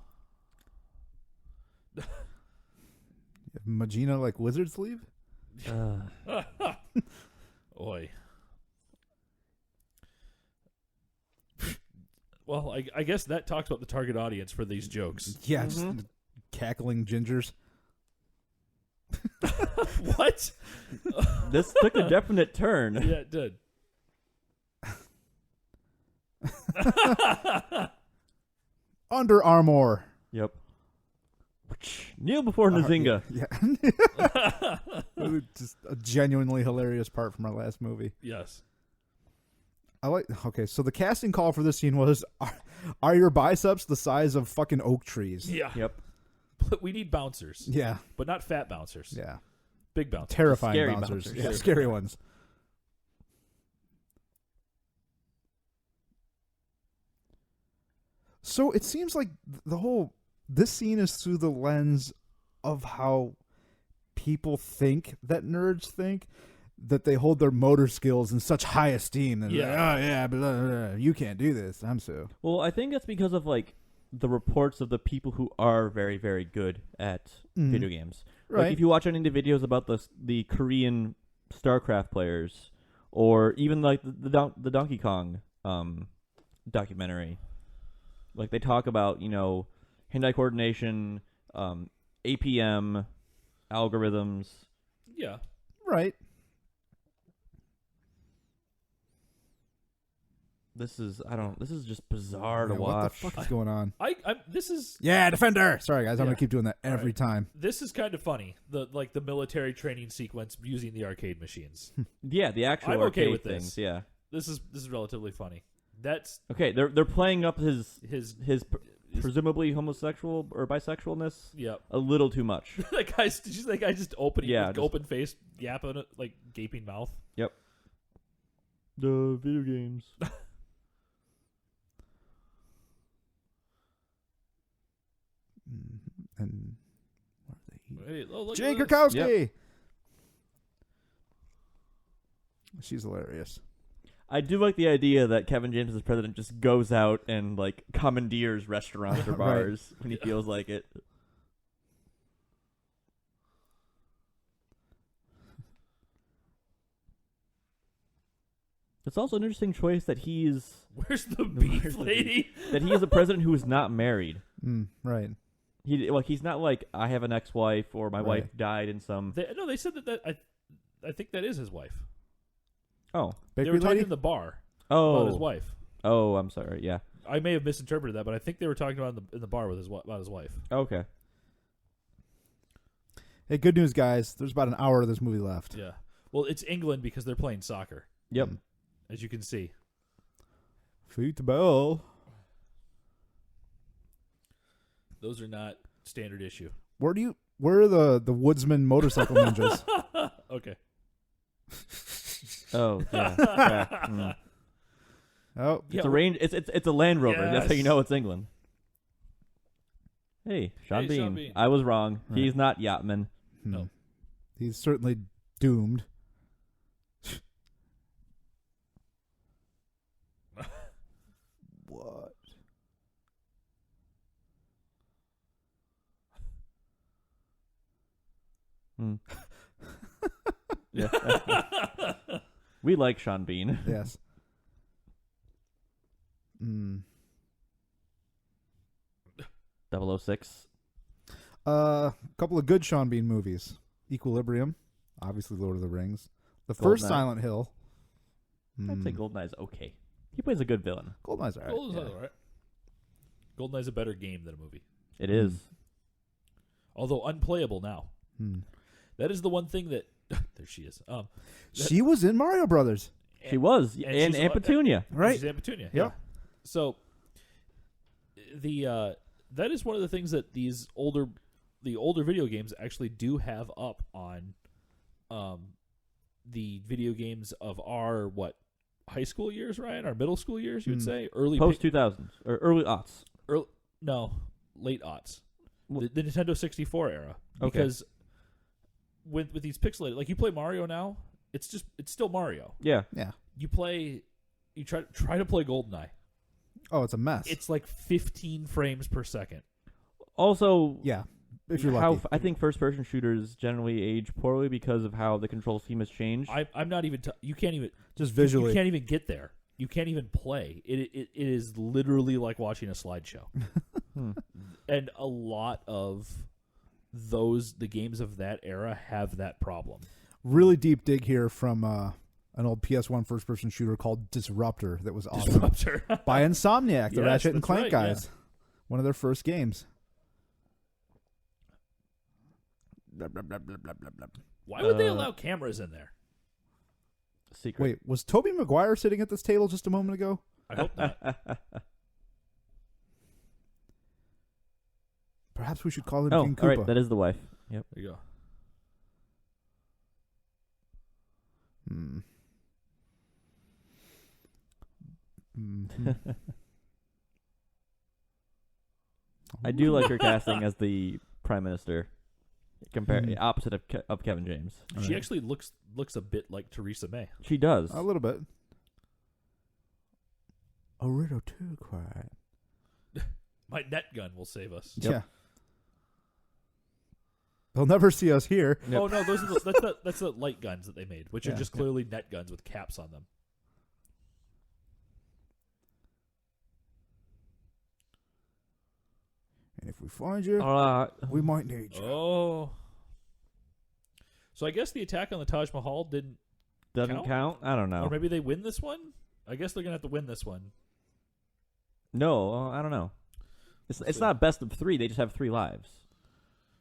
Magina like wizard sleeve? Oi. Well, I guess that talks about the target audience for these jokes. Yeah, just cackling gingers. What? This took a definite turn. Yeah, it did. Under Armour. Yep. Kneel before Nzinga. Yeah. Just a genuinely hilarious part from our last movie. Yes. Okay, so the casting call for this scene was, are your biceps the size of fucking oak trees? Yeah. Yep. But we need bouncers. Yeah. But not fat bouncers. Yeah. Big bouncers. Terrifying Scary bouncers. bouncers. Yeah, scary ones. So it seems like this scene is through the lens of how people think that nerds think, that they hold their motor skills in such high esteem. And Yeah. like, oh yeah, blah, blah, blah, you can't do this. I'm so. Well, I think that's because of like the reports of the people who are very, very good at video games. Right. Like if you watch any of the videos about the Korean StarCraft players, or even like the Donkey Kong documentary, like they talk about hand-eye coordination, APM, algorithms. Yeah. Right. This is just bizarre to Yeah, watch. what the fuck is going on? This is Yeah, Defender. Sorry guys, I'm Yeah. gonna keep doing that every time. this is kind of funny. The military training sequence using the arcade machines. Yeah, the actual I'm okay arcade with this. things. Yeah. This is relatively funny. That's Okay, they're playing up his his presumably homosexual or bisexualness Yep. a little too much. That guy's did you see that guy just opening Yeah, with just- open face, yapping like gaping mouth. Yep. The video games. And what are they eating? Hey, look Jay at this. Krakowski. She's hilarious. I do like the idea that Kevin James as president just goes out and like commandeers restaurants or Right. bars when he feels like it. It's also an interesting choice that he's Where's the beef Where's the lady? that he is a president who is not married. Right. He's not like I have an ex-wife or my wife Right. died in some. They said that I think that is his wife. Oh, They Bakery were talking lady? in the bar oh, about his wife. Oh, I'm sorry. Yeah. I may have misinterpreted that, but I think they were talking about in the bar with about his wife. Okay. Hey, good news, guys. There's about an hour of this movie left. Yeah. Well, it's England because they're playing soccer, Yep. as you can see. Football. Those are not standard issue. Where are the woodsman motorcycle ninjas? Okay. Oh, yeah. Yeah. Mm. Oh, It's a range. It's a Land Rover. That's how you Yes. know it's England. Hey, Sean Hey, Bean. Sean Bean. I was wrong. Right. He's not Yachtman. No. He's certainly doomed. What? Mm. Yeah. We like Sean Bean. Yes. Mm. 006. Couple of good Sean Bean movies. Equilibrium, obviously Lord of the Rings. The first Goldeneye. Silent Hill. I'd say Goldeneye's okay. He plays a good villain. Goldeneye's alright. Goldeneye's all right. Goldeneye's a better game than a movie, It is. although unplayable now. Hmm. That is the one thing that there she is. She was in Mario Brothers. She was. and And she's- Aunt Petunia. Right. She's Aunt Petunia. Yeah. Yeah. So that is one of the things that the older video games actually do have up on the video games of our high school years, Ryan? Our middle school years, you would say? Early Post 2000s. Or early aughts. late aughts. Well- The Nintendo 64 era. Okay. Because with these pixelated, like you play Mario now, it's still Mario. Yeah. Yeah. You play You try to play GoldenEye. Oh, it's a mess. It's like 15 frames per second. Also, yeah, if you're lucky. I think first-person shooters generally age poorly because of how the control scheme has changed. I'm not even. You can't even Just visually. You can't even get there. You can't even play. It is literally like watching a slideshow. And a lot of the games of that era have that problem. Really deep dig here from an old PS1 first-person shooter called Disruptor that was awesome. Disruptor. By Insomniac, the Yes, Ratchet and that's Clank right, guys. yeah. One of their first games. Why would they allow cameras in there? Secret. Wait, was Tobey Maguire sitting at this table just a moment ago? I hope not. Perhaps we should call him Oh, King Koopa. all right, that is the wife. Yep. There you go. I do like her casting as the prime minister, opposite of Kevin James. She actually looks a bit like Theresa May. She does. A little bit. A riddle too quiet. My net gun will save us. Yep. Yeah. They'll never see us here. Yep. Oh no, that's the light guns that they made, which are just clearly net guns with caps on them. And if we find you, we might need you. Oh. So I guess the attack on the Taj Mahal Doesn't count? I don't know. Or maybe they win this one? I guess they're going to have to win this one. No, I don't know. It's not best of 3. They just have 3 lives.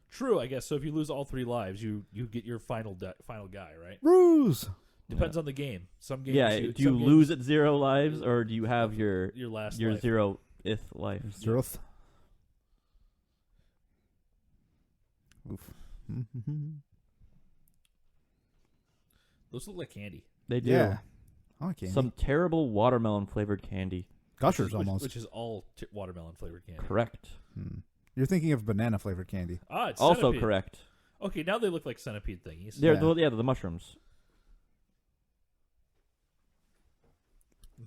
True, I guess. So if you lose all 3 lives, you get your final guy, right? Ruse. Depends on the game. Some games. Yeah. Do you lose at 0 lives, or do you have your last your life. 0th life? Zeroth. Oof. Those look like candy. They do. Yeah. I like candy. Some terrible watermelon flavored candy. Gushers almost. Which is all watermelon flavored candy. Correct. You're thinking of banana flavored candy. Ah, it's Also centipede. correct. Okay, now they look like centipede thingies. They're Yeah. the mushrooms.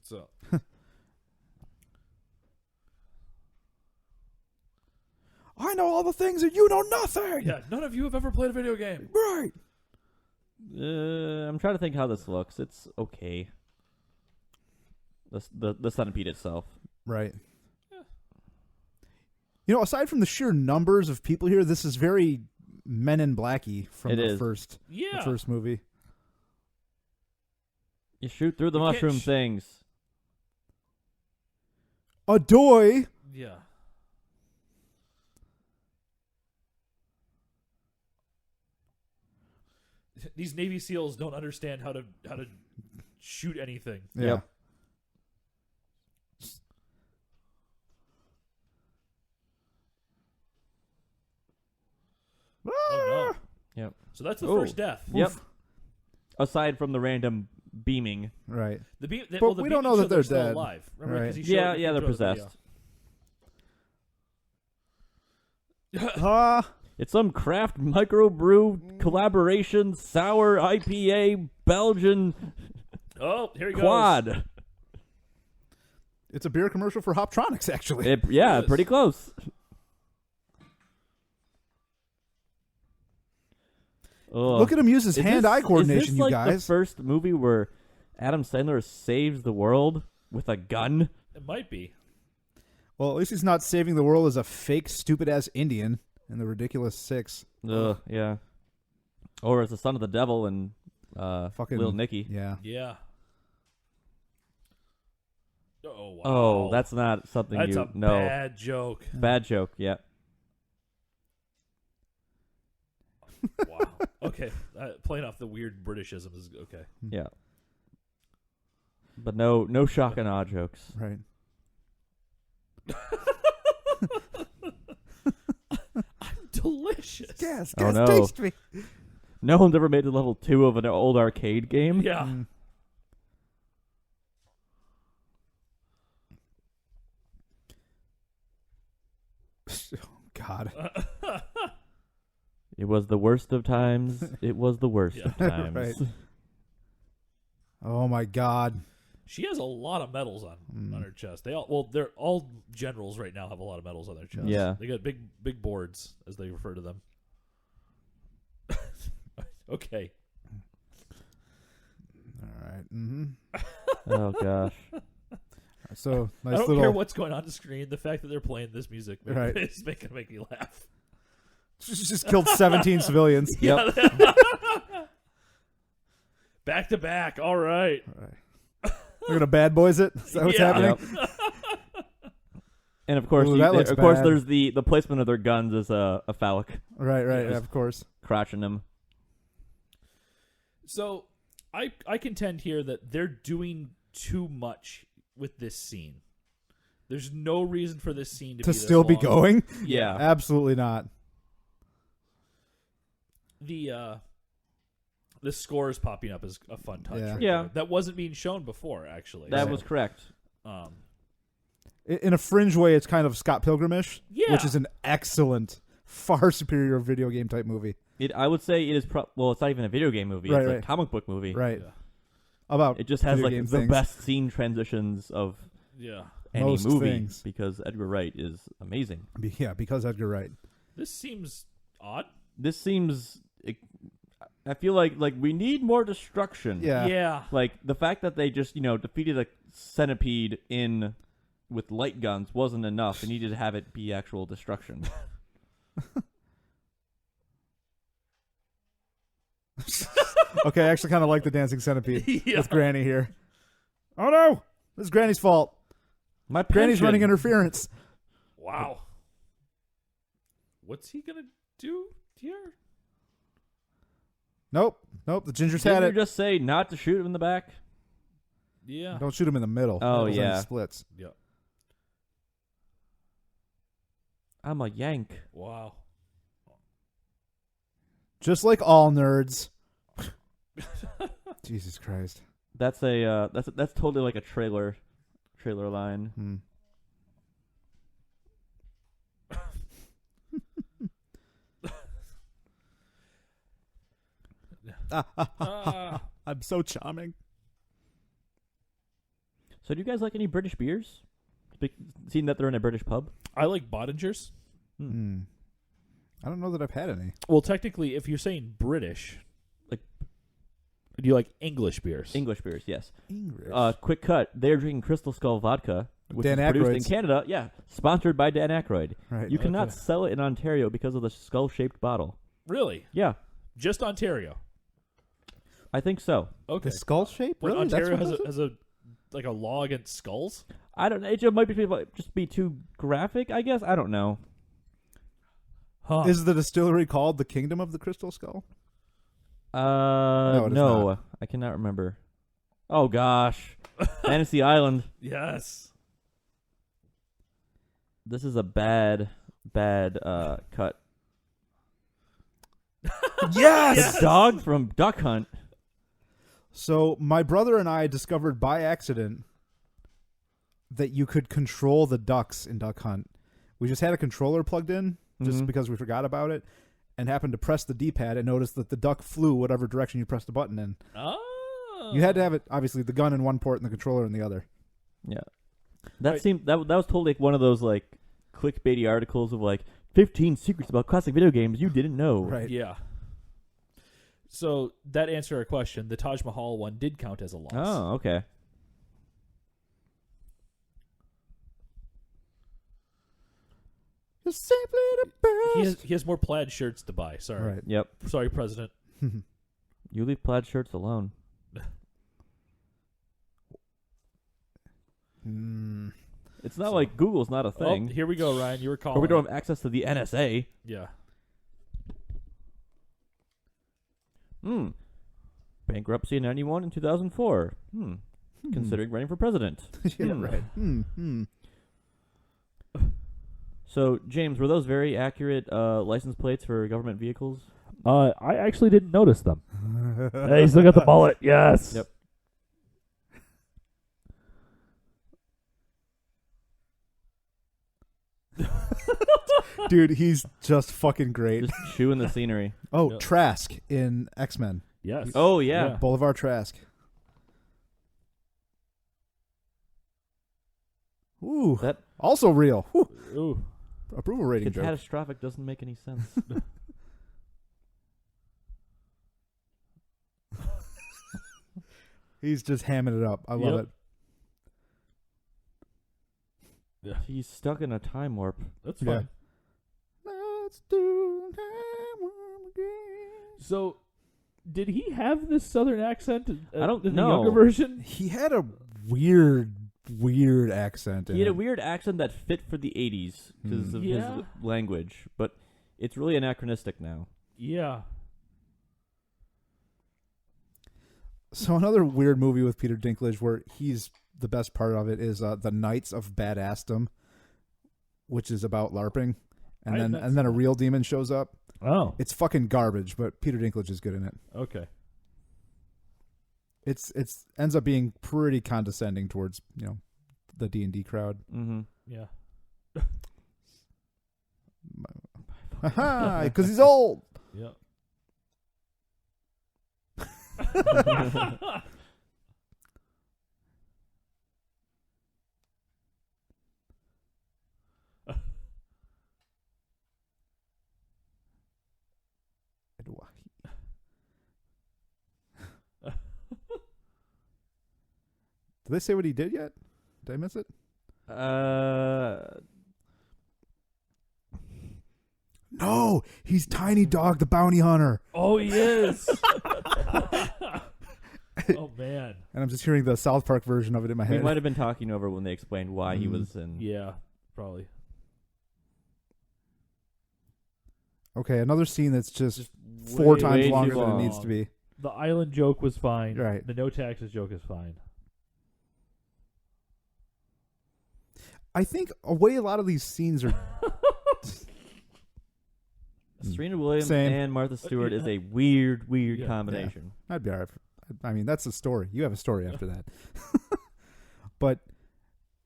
So I know all the things and you know nothing. yeah, none of you have ever played a video game. Right. I'm trying to think how this looks. It's okay. The centipede itself. Right. Yeah. You know, aside from the sheer numbers of people here, this is very Men in Blacky from the first movie. You shoot through the You can't mushroom things. Adoy. Yeah. These Navy SEALs don't understand how to shoot anything. Yeah. Yep. Oh Yep. no. So that's the Oh. first death. Yep. Aside from the random beaming. Right. The But the we don't beaming know that showed they're still dead. alive. Remember? 'Cause Right. he showed- he Yeah, they're showed the video. possessed. It's some craft microbrew collaboration sour IPA Belgian Oh, here he goes. quad. It's a beer commercial for Hoptronix, actually. Yeah, It is. pretty close. Ugh. Look at him use his hand-eye coordination, is this you like guys. the first movie where Adam Sandler saves the world with a gun? It might be. Well, at least he's not saving the world as a fake, stupid-ass Indian in the Ridiculous Six. Ugh, yeah. Or as the son of the devil and Fucking Little Nicky. Yeah. Yeah. Oh wow. Oh, that's not something that's you a know. bad joke. Bad joke, yeah. Wow. Okay, playing off the weird Britishism is okay. Yeah. But no shock and awe jokes. Right. Delicious. Gas, Oh, gas, no. taste me. No one's ever made to level 2 of an old arcade game. Yeah. Oh, God. It was the worst of times. It was the worst Yeah. of times. Right. Oh, my God. She has a lot of medals on her chest. They're all generals right now have a lot of medals on their chest. Yeah. They got big boards, as they refer to them. Okay. All right. Mm-hmm. Oh gosh. So nice I don't little. care what's going on the screen. The fact that they're playing this music Right. is making me laugh. Just killed 17 civilians. Yep. Back to back. All right. All right. We're gonna bad boys it. Is that what's Yeah. happening? Yep. And of course, Ooh, that looks bad. there's the placement of their guns is a phallic, Right. Yeah. Of course. crotching them. So I contend here that they're doing too much with this scene. There's no reason for this scene to be this still be long. going. Yeah. Absolutely not. The scores popping up is a fun touch. Yeah. Right Yeah. there. That wasn't being shown before, actually. That So, was correct. In a fringe way, it's kind of Scott Pilgrim-ish, Yeah. which is an excellent, far superior video game type movie. I would say it is. It's not even a video game movie. Right, It's right. a comic book movie. Right. Yeah. About It just has video like game the things. best scene transitions of Yeah. any Most movie things. because Edgar Wright is amazing. Yeah, because Edgar Wright. This seems odd. This seems. I feel like we need more destruction. Yeah. Yeah. Like the fact that they just defeated a centipede with light guns wasn't enough. They needed to have it be actual destruction. Okay, I actually kind of like the dancing centipede Yeah. with Granny here. Oh no! This is Granny's fault. My Granny's pension. running interference. Wow. What's he gonna do here? Nope. The ginger's Didn't had you it. just say not to shoot him in the back? Yeah. Don't shoot him in the middle. Oh, Then he yeah. splits. Yeah. I'm a Yank. Wow. Just like all nerds. Jesus Christ. That's that's totally like a trailer line. Hmm. I'm so charming. So do you guys like any British beers? Seeing that they're in a British pub? I like Boddingers. Hmm. I don't know that I've had any. Well, technically, if you're saying British, Like- do you like English beers? English beers, yes. English. Quick cut. They're drinking Crystal Skull vodka, which Dan is produced in Aykroyd's. Canada. Yeah, sponsored by Dan Aykroyd. Right. You cannot Okay. sell it in Ontario because of the skull-shaped bottle. Really? Yeah, Just Ontario? I think so. Okay. The skull shape? What, Really? Ontario That's has what has a like a law against skulls? I don't know. It just might just be too graphic, I guess. I don't know. Huh. Is the distillery called the Kingdom of the Crystal Skull? No, it is not. I cannot remember. Oh gosh, Fantasy Island. Yes. This is a bad cut. Yes! The dog from Duck Hunt. So my brother and I discovered by accident that you could control the ducks in Duck Hunt. We just had a controller plugged in just Mhm. because we forgot about it and happened to press the D-pad and noticed that the duck flew whatever direction you pressed the button in. Oh. You had to have it, obviously, the gun in one port and the controller in the other. Yeah, that Right. seemed that was totally like one of those like clickbaity articles of like 15 secrets about classic video games you didn't know. Right. Yeah. So that answered our question. The Taj Mahal one did count as a loss. Oh, okay. You're simply the best. He has more plaid shirts to buy. Sorry. Right. Yep. Sorry, President. You leave plaid shirts alone. Mm. It's not like Google's not a thing. Oh, here we go, Ryan. You were calling. Or we don't have access to the NSA. Yeah. Bankruptcy in 91 and 2004. Considering running for president. Yeah, right. So, James, were those very accurate license plates for government vehicles? I actually didn't notice them. Hey, still got the bullet. Yes. Yep. Dude, he's just fucking great. Just chewing the scenery. Oh, Yep. Trask in X-Men. Yes. Oh, yeah. Yeah. Boulevard Trask. Ooh, That also real. Whew. Ooh. Approval rating joke. catastrophic doesn't make any sense. He's just hamming it up. I love Yep. it. Yeah. He's stuck in a time warp. That's Yeah. fine. Let's do time warp again. So, did he have this southern accent? I don't in know. the younger version. He had a weird accent. He had a weird accent that fit for the 80s because of Yeah. his language, but it's really anachronistic now. Yeah. So another weird movie with Peter Dinklage where he's the best part of it is The Knights of Badassdom, which is about LARPing, I have not and then a real demon shows up. Oh. It's fucking garbage, but Peter Dinklage is good in it. Okay. It's ends up being pretty condescending towards the D&D crowd. Mm-hmm. Yeah. Because he's old. Yeah. Did they say what he did yet? Did I miss it? No, he's Tiny Dog the Bounty Hunter. Oh, he is. Oh, man. And I'm just hearing the South Park version of it in my We head. might have been talking over when they explained why he was in. Yeah, probably. Okay, another scene that's just Just 4 way times too longer than it long. needs to be. The island joke was fine. Right. The no taxes joke is fine. I think a way a lot of these scenes are Serena Williams Same. and Martha Stewart is a weird Yeah. combination. I'd be all right. I mean, that's a story. You have a story after that. But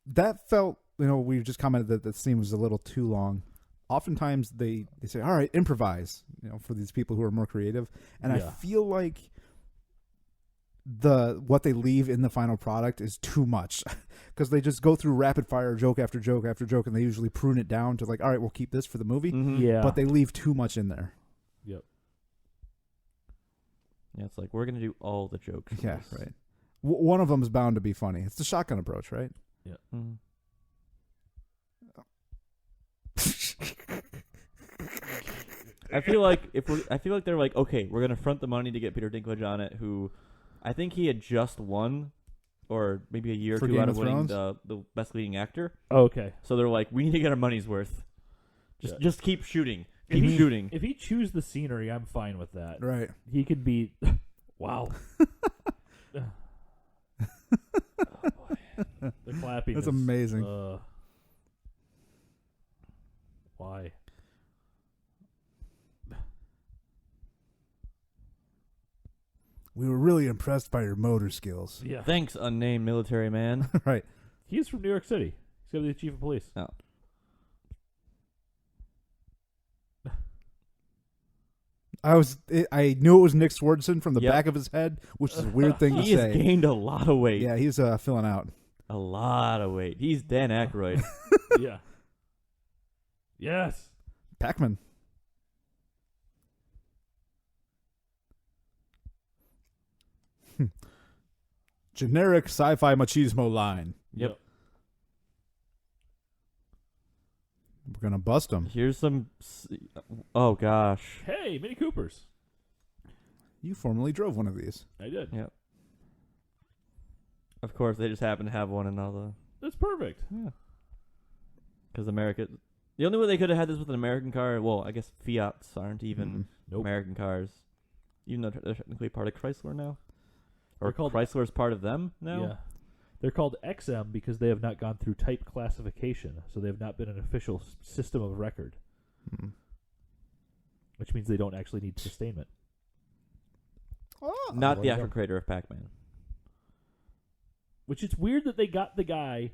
that felt, we just commented that the scene was a little too long. Oftentimes they say, all right, improvise, for these people who are more creative. And I Yeah. feel like what they leave in the final product is too much because they just go through rapid fire joke after joke after joke, and they usually prune it down to like, all right, we'll keep this for the movie. Mm-hmm. Yeah. But they leave too much in there. Yep. Yeah, it's like we're gonna do all the jokes. in Yeah, this. right. One of them is bound to be funny. It's the shotgun approach, right? Yeah. Mhm. I feel like they're like, okay, we're gonna front the money to get Peter Dinklage on it, who I think he had just won, or maybe a year or For two Game out of of winning Thrones? the best leading actor. Okay. So they're like, we need to get our money's worth. Yeah. Just keep shooting. If Keep he- shooting. If he chews the scenery, I'm fine with that. Right. He could be. Wow. The clapping. That's is, amazing. Why? We were really impressed by your motor skills. Yeah. Thanks, unnamed military man. Right. He's from New York City. He's going to be the chief of police. Oh. I knew it was Nick Swardson from the Yep. back of his head, which is a weird thing to He has say. gained a lot of weight. Yeah, he's filling out. A lot of weight. He's Dan Aykroyd. Yeah. Yes. Pac-Man. Generic sci-fi machismo line. Yep. We're gonna bust him. Here's some. Oh gosh. Hey, Mini Coopers. You formerly drove one of these. I did. Yep. Of course, they just happen to have one in all the. That's perfect. Yeah. Because America. The only way they could have had this with an American car. Well, I guess Fiats aren't even Nope. American cars. Even though they're technically part of Chrysler now. Or They're called- Chrysler's part of them now. Yeah. They're called XM because they have not gone through type classification, so they have not been an official system of record, Mm. which means they don't actually need sustainment. Oh, Not there the you go. actual creator of Pac-Man. Which it's weird that they got the guy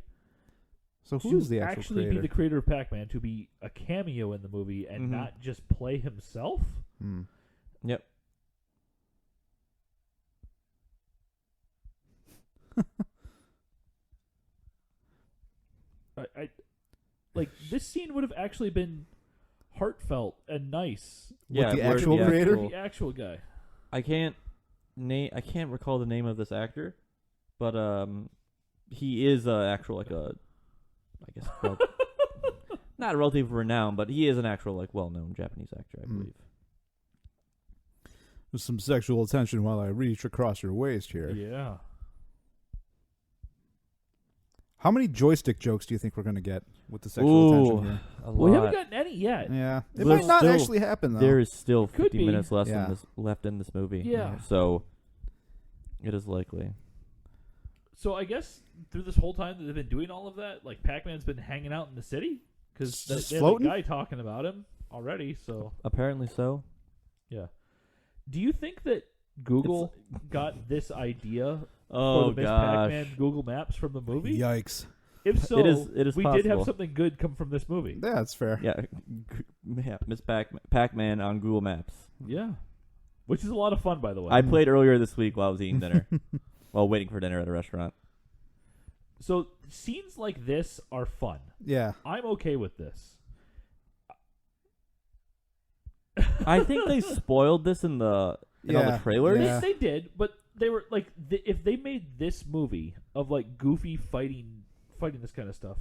so to who's the actual actually creator? be the creator of Pac-Man to be a cameo in the movie and Mhm. not just play himself. Hmm. Yep. I like this scene would have actually been heartfelt and nice. With the where actual creator? The actual guy. I can't recall the name of this actor, but he is actual like a, I guess, not relatively renowned, but he is an actual like well-known Japanese actor, I believe. With some sexual attention while I reach across your waist here. Yeah. How many joystick jokes do you think we're going to get with the sexual attention here? A We lot. haven't gotten any yet. Yeah. It There's might not still- actually happen, though. There is still Could 50 be. minutes left Yeah. in this movie. Yeah. So it is likely. So I guess through this whole time that they've been doing all of that, like Pac-Man's been hanging out in the city because Just they have floating? a guy talking about him already. So Apparently so. yeah. Do you think that Google got this idea for Oh the Miss gosh. Pac-Man Google Maps from the movie? Yikes. If so, It is we did have possible. something good come from this movie. Yeah, that's fair. Yeah, Miss Pac-Man on Google Maps. Yeah. Which is a lot of fun, by the way. I played earlier this week while I was eating dinner, while waiting for dinner at a restaurant. So scenes like this are fun. Yeah. I'm okay with this. I think they spoiled this in all the Yeah. trailers. Yeah. They did, but they were like, if they made this movie of like Goofy fighting this kind of stuff,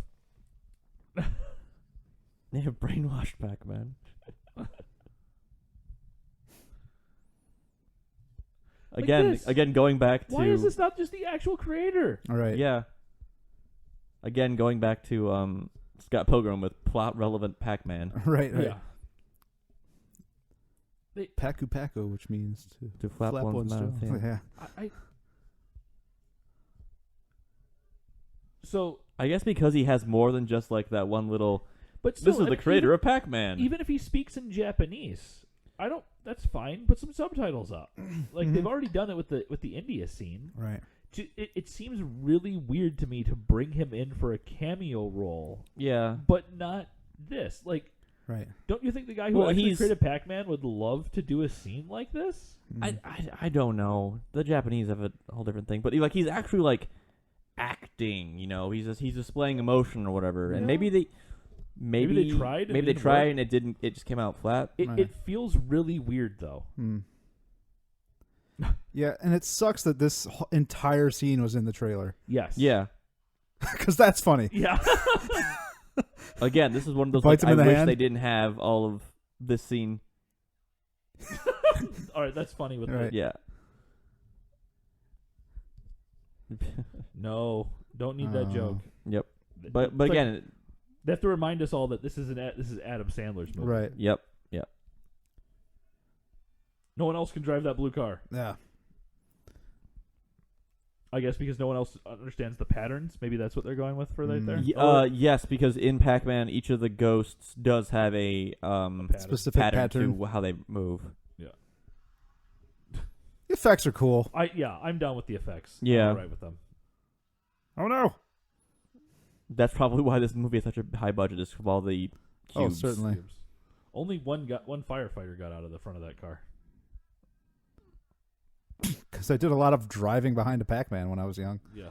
They have brainwashed Pac-Man. this. Again, going back to why is this not just the actual creator? All right. yeah. Again, going back to Scott Pilgrim with plot relevant Pac-Man Right, right. Yeah. Paku Paku, which means to flap one's mouth. jaw. Yeah. Yeah. So, I guess because he has more than just like that one little. but still, This is I the mean, creator of Pac-Man. Even if he speaks in Japanese, that's fine. Put some subtitles up. Like they've already done it with the India scene. Right. It seems really weird to me to bring him in for a cameo role, yeah. but not this. Like, Right. don't you think the guy who Well, actually he's- created Pac-Man would love to do a scene like this? I don't know. The Japanese have a whole different thing, but he's actually like acting. He's displaying emotion or whatever, and Yeah. maybe they tried and Maybe they it didn't tried work. and it didn't. It just came out flat. Right. It feels really weird though. Yeah, and it sucks that this entire scene was in the trailer. Yes. Yeah. Because that's funny. Yeah. Again, this is one of those. Bites Like, him I in the wish hand. they didn't have all of this scene. All right, that's funny with Right. Yeah. No, don't need that Oh. joke. Yep. It's But like, again, they have to remind us all that this is Adam Sandler's movie. Right. yep. No one else can drive that blue car. Yeah. I guess because no one else understands the patterns. Maybe that's what they're going with for right there. Yes, because in Pac-Man, each of the ghosts does have a Pattern. Specific pattern pattern. to how they move. The effects are cool. I'm down with the effects. Yeah. I'm all right with them. Oh, no. That's probably why this movie has such a high budget. Is from all the cubes. Oh, certainly. Only one firefighter got out of the front of that car. Because I did a lot of driving behind a Pac-Man when I was young. Yeah.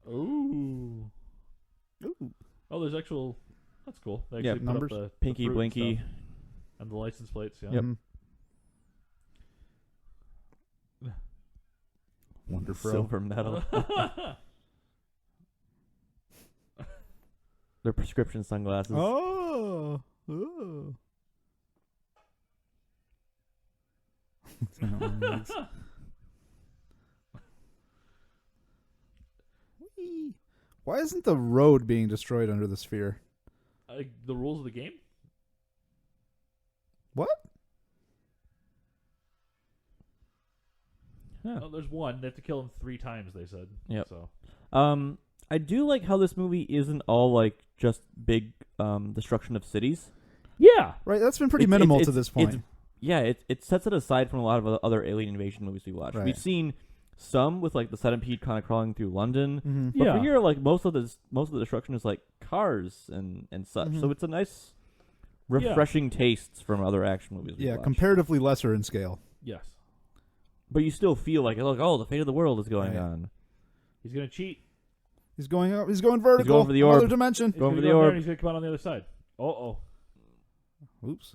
Ooh. Oh, there's actual. That's cool. They Yeah, actually put numbers. up the Pinky, fruit and Blinky. stuff. And the license plates. Yeah. Yep. Mhm. Wonderful. Silver medal. They're prescription sunglasses. Oh. Oh. Whee. Why isn't the road being destroyed under the sphere? The rules of the game. What? Yeah. Oh, there's one. They have to kill him 3 times. They said. Yep. So. I do like how this movie isn't all like just big destruction of cities. Yeah. Right, that's been pretty It's- minimal it's- to this it's- point. It sets it aside from a lot of other alien invasion movies we watch. Right. We've seen some with like the centipede kind of crawling through London, Mm-hmm. but Yeah. for here, like most of the destruction is like cars and such. Mhm. So it's a nice, refreshing tastes from other action movies. We Yeah, watch. comparatively lesser in scale. Yes. But you still feel like the fate of the world is going Right. on. He's gonna cheat. He's going up. He's going vertical. He's going for the orb. Another dimension. He's Going gonna for the go up there orb. and he's gonna come out on the other side. Oh. Oops.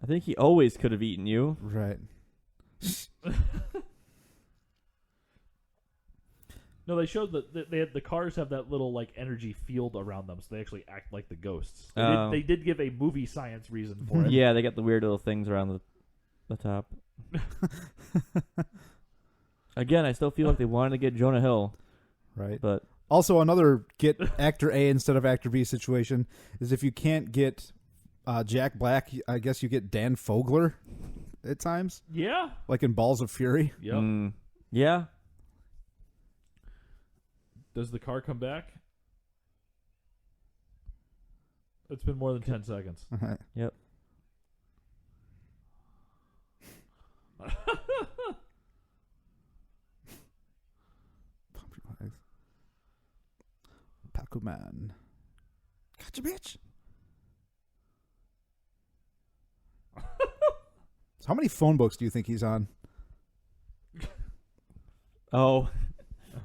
I think he always could have eaten you. Right. No, they showed that they had the cars have that little like energy field around them, so they actually act like the ghosts. They did give a movie science reason for it. Yeah, they got the weird little things around the top. Again, I still feel like they wanted to get Jonah Hill, Right. but Also, another get actor A instead of actor B situation is if you can't get Jack Black, I guess you get Dan Fogler at times, Yeah. like in Balls of Fury. Yep. Yeah. Does the car come back? It's been more than 10 seconds. Yep. Pac-Man. Gotcha, bitch. So how many phone books do you think he's on? Oh.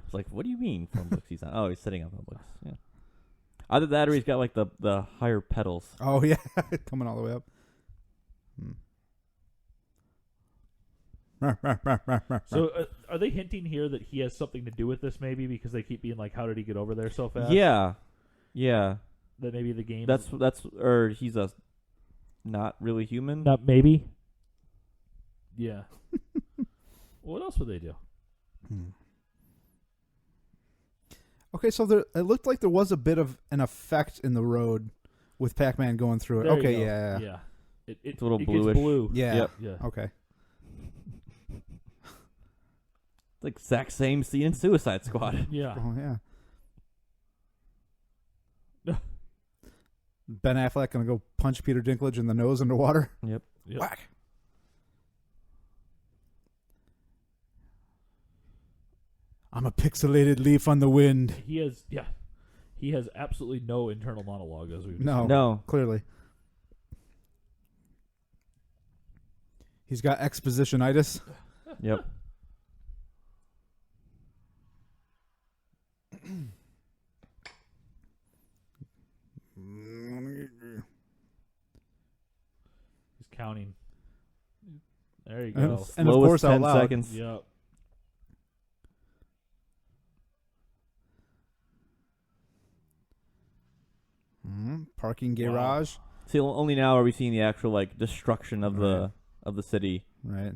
It's like, what do you mean phone books he's on? Oh, he's setting up phone books. Yeah. Either that or he's got like the higher pedals. Oh, yeah. Coming all the way up. So are they hinting here that he has something to do with this maybe because they keep being like, how did he get over there so fast? Yeah. Yeah. That maybe the game... That's or he's a not really human. Not maybe? Yeah. What else would they do? Okay, so it looked like there was a bit of an effect in the road with Pac-Man going through it. There you Okay, go. yeah. Yeah. It's a little it bluish. Gets blue. Yeah. Yep. Yeah. Okay. It's like exact same scene in Suicide Squad. Yeah. Oh, yeah. Ben Affleck gonna go punch Peter Dinklage in the nose underwater. Yep. Whack. I'm a pixelated leaf on the wind. He has absolutely no internal monologue as we've No. Clearly. He's got expositionitis. Yep. He's counting. There you go. And of Slowest course out 10 loud. seconds. Yep. Parking garage. See, only now are we seeing the actual like destruction of the city, Right.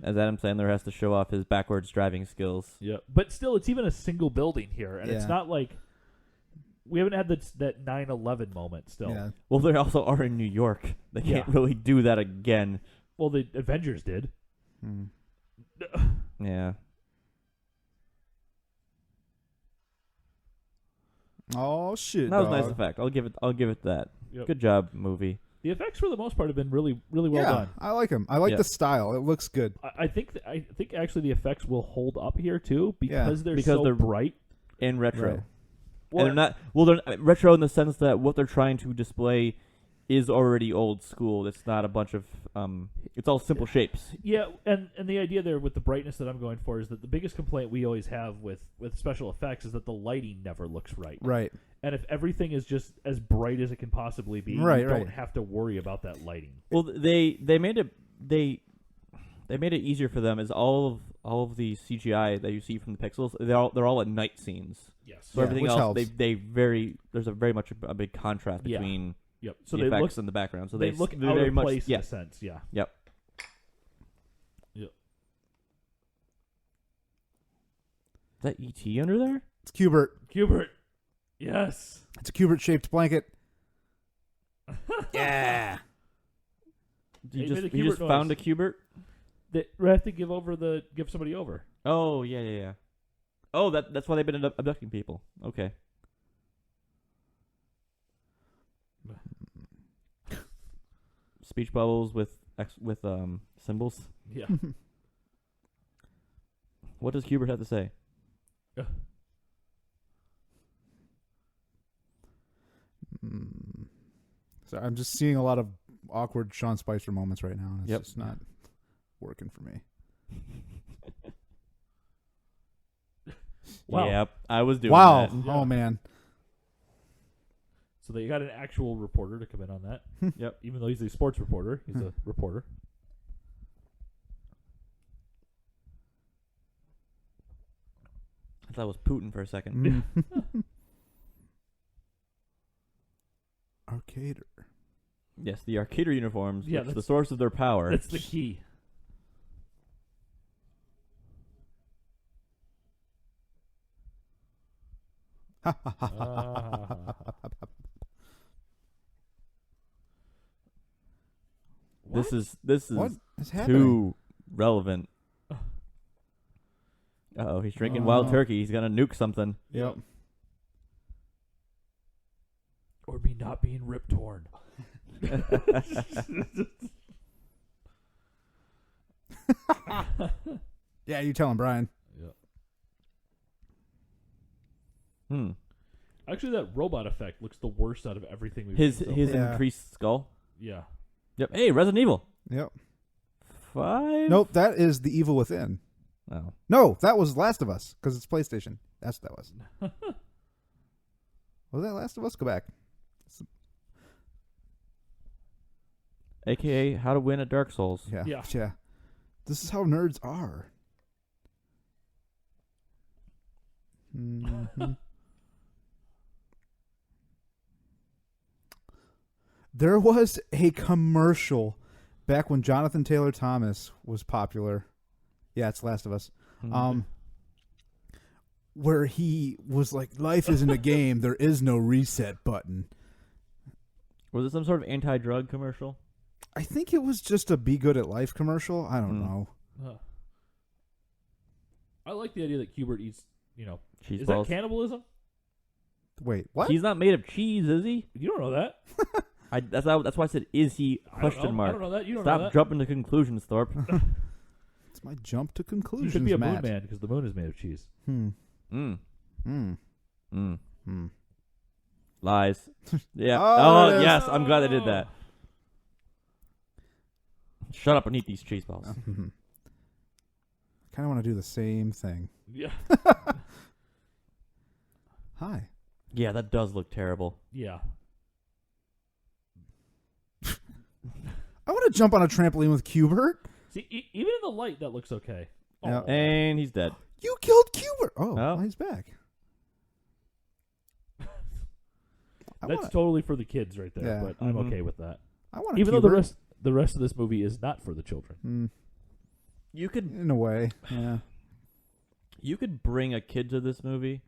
as Adam Sandler has to show off his backwards driving skills. Yep. But still, it's even a single building here, and it's Yeah. not like we haven't had that 9/11 moment still. Yeah. Well, they also are in New York. They can't Yeah. really do that again. Well, the Avengers did. Yeah. Oh shit. That was a dog. nice effect. I'll give it that. Yep. Good job, movie. The effects for the most part have been really, really well Yeah, done. I like him. I like Yeah. the style. It looks good. I think actually the effects will hold up here too because they're Because so they're bright. And retro. Right. Well, And they're not they're retro in the sense that what they're trying to display is already old school. It's not a bunch of it's all simple shapes. Yeah, and the idea there with the brightness that I'm going for is that the biggest complaint we always have with special effects is that the lighting never looks right. Right. And if everything is just as bright as it can possibly be, Right, you don't right. have to worry about that lighting. Well, they made it they made it easier for them as all of the CGI that you see from the pixels, they're all at night scenes. Yes. So everything which else helps. there's a very much a big contrast Yeah. between Yep. So the they effects look and the background. So they they look they're out very of much place yeah. in a sense. Yeah. Yep. Yep. Is that ET under there? It's Cubert. Hubert. Yes. It's a Cubert shaped blanket. Yeah. You Hey, just made a you just Cubert found a noise. Cubert? They have to give somebody over. Oh yeah. Oh, that's why they've been abducting people. Okay. Speech bubbles with symbols. Yeah. What does Hubert have to say? So I'm just seeing a lot of awkward Sean Spicer moments right now, and it's Yep. just not working for me. Wow. Yep, I was doing Wow. that. Yeah. Oh man. So they got an actual reporter to come in on that. Yep. Even though he's a sports reporter, he's a reporter. I thought it was Putin for a second. Arcader. Yes, the Arcader uniforms, Yeah, which is the that's- source of their power. That's the key. This is What is happening? too relevant. Uh-oh, he's drinking wild Oh. turkey. He's gonna nuke something. Yep. Or me not being rip torn. Yeah, you tell him, Brian. Hmm. Actually, that robot effect looks the worst out of everything we've His seen so his far. Yeah. increased skull. Yeah. Yep. Hey, Resident Evil Yep. 5. Nope, that is The Evil Within. Oh. No, that was Last of Us because it's PlayStation. That's what that was. Was that Last of Us? Go back. AKA How to Win at Dark Souls. Yeah. Yeah. Yeah. This is how nerds are. Mhm. There was a commercial back when Jonathan Taylor Thomas was popular. Yeah, it's Last of Us. Mhm. Where he was like, life isn't a game. There is no reset button. Was it some sort of anti-drug commercial? I think it was just a Be Good at Life commercial. I don't Hmm. know. I like the idea that Hubert eats, Cheese is balls. that cannibalism? Wait, what? He's not made of cheese, is he? You don't know that. That's why I said, is he? I don't Question know. mark. I don't know that. You don't Stop know that. jumping to conclusions, Thorpe. It's my jump to conclusions, You could be a moon Matt. man because the moon is made of cheese. Mm. Mm. Mm. Lies. Yeah. Oh, Oh, it is. yes. I'm glad I did that. Shut up and eat these cheese balls. Kind of want to do the same thing. Yeah. Hi. Yeah, that does look terrible. Yeah. I want to jump on a trampoline with Cubert. See, even in the light, that looks okay. Oh. Yeah. And he's dead. You killed Cubert. Oh, Oh. he's back. I That's want totally for the kids right there, Yeah. but I'm Mhm. okay with that. a Even though the Cubert. rest of this movie is not for the children. You could In a way, yeah. bring a kid to this movie.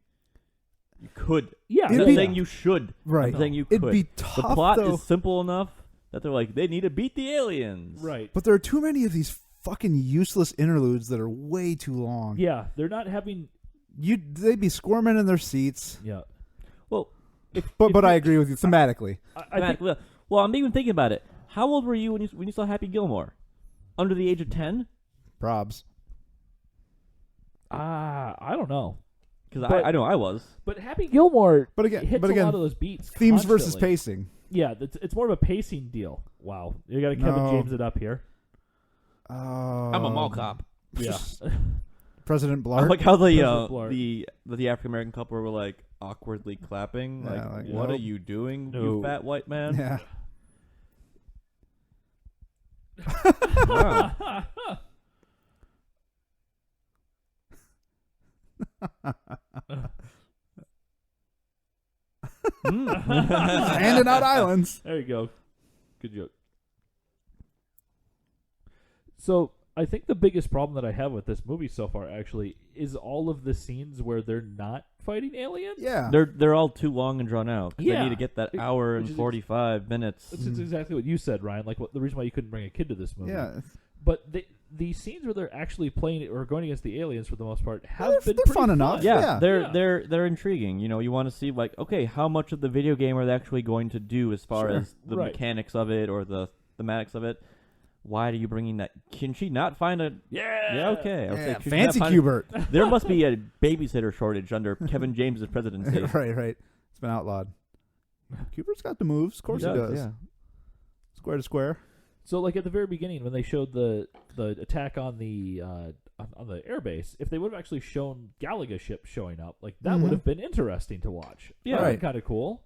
You could. Yeah, It'd I'm be- not saying you should. Right. I'm saying you could. It'd be tough, The plot though. is simple enough that they're like, they need to beat the aliens. right. But there are too many of these fucking useless interludes that are way too long. Yeah, they're not having. They'd be squirming in their seats. Yeah, Well, But I agree with you thematically. I think well, I'm even thinking about it. How old were you when you saw Happy Gilmore? Under the age of 10? Probs. I don't know. Because But- I know I was. But Happy Gilmore But again, hits a lot of those beats. themes versus constantly. pacing. Yeah, it's more of a pacing deal. Wow, you got to Kevin No. James it up here. I'm a mall cop. Yeah, President I Blart. like how President Blart. the African American couple were like awkwardly clapping. Yeah, Like, like, what nope. are you doing, No. you fat white man? Yeah. Wow. Handing out islands. there you go. Good joke. So I think the biggest problem that I have with this movie so far actually is all of the scenes where they're not fighting aliens. Yeah. They're all too long and drawn out. 'Cause Yeah. They need to get that hour Which and is 45 minutes. That's just exactly what you said, Ryan. Like the reason why you couldn't bring a kid to this movie. Yeah. But the scenes where they're actually playing or going against the aliens for the most part have they're been fun pretty enough. fun. Yeah. They're intriguing. You know, you want to see like, okay, how much of the video game are they actually going to do as far Sure. as the Right. mechanics of it or the thematics of it? Why are you bringing that? Can she not find a? Yeah, okay. Yeah, Can she fancy not find Cubert. There must be a babysitter shortage under Kevin James's presidency. Right. It's been outlawed. Cubert's got the moves. Of course he does. Yeah. Square to square. So, like at the very beginning, when they showed the attack on the airbase, if they would have actually shown Galaga ship showing up, like that would have been interesting to watch. Yeah, right. Kind of cool.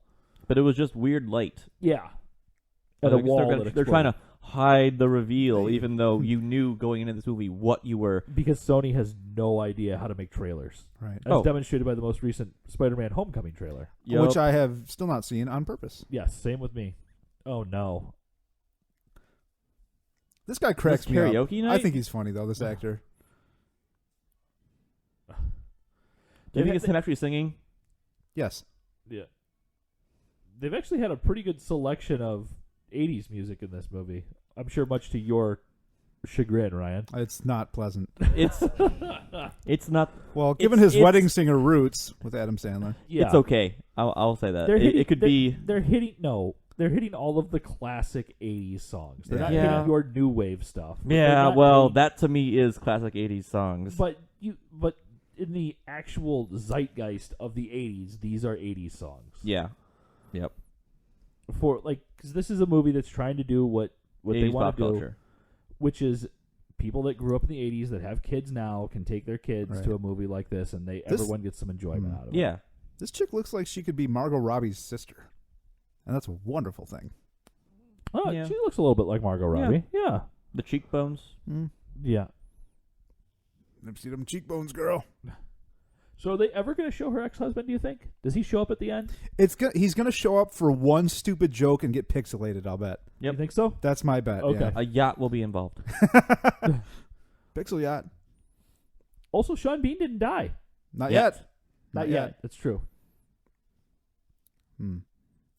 But it was just weird light. Yeah, at a wall. They're trying to hide the reveal, even though you knew going into this movie what you were. Because Sony has no idea how to make trailers. Right. As demonstrated by the most recent Spider-Man Homecoming trailer. Yep. Which I have still not seen on purpose. Yes, same with me. Oh, no. This guy cracks me up. Karaoke night? I think he's funny, though, this actor. Do you think it's him actually singing? Yes. Yeah. They've actually had a pretty good selection of 80s music in this movie. I'm sure much to your chagrin, Ryan. It's not pleasant. It's not. Well, given his wedding singer roots with Adam Sandler. Yeah. It's okay. I'll say that. It could be. They're hitting all of the classic 80s songs. They're not Yeah. hitting your new wave stuff. Yeah, well, that to me is classic 80s songs. But in the actual zeitgeist of the 80s, these are 80s songs. Yeah. Yep. Because this is a movie that's trying to do what they want to do, culture. which is people that grew up in the 80s that have kids now can take their kids to a movie like this, and everyone gets some enjoyment out of it. Yeah. This chick looks like she could be Margot Robbie's sister. And that's a wonderful thing. Oh, Yeah. she looks a little bit like Margot Robbie. Yeah. The cheekbones. Yeah. Never see them cheekbones, girl. So are they ever going to show her ex-husband, do you think? Does he show up at the end? He's going to show up for one stupid joke and get pixelated, I'll bet. Yep. You think so? That's my bet. Okay. Yeah. A yacht will be involved. Pixel yacht. Also, Sean Bean didn't die. Not yet. Not yet. That's true.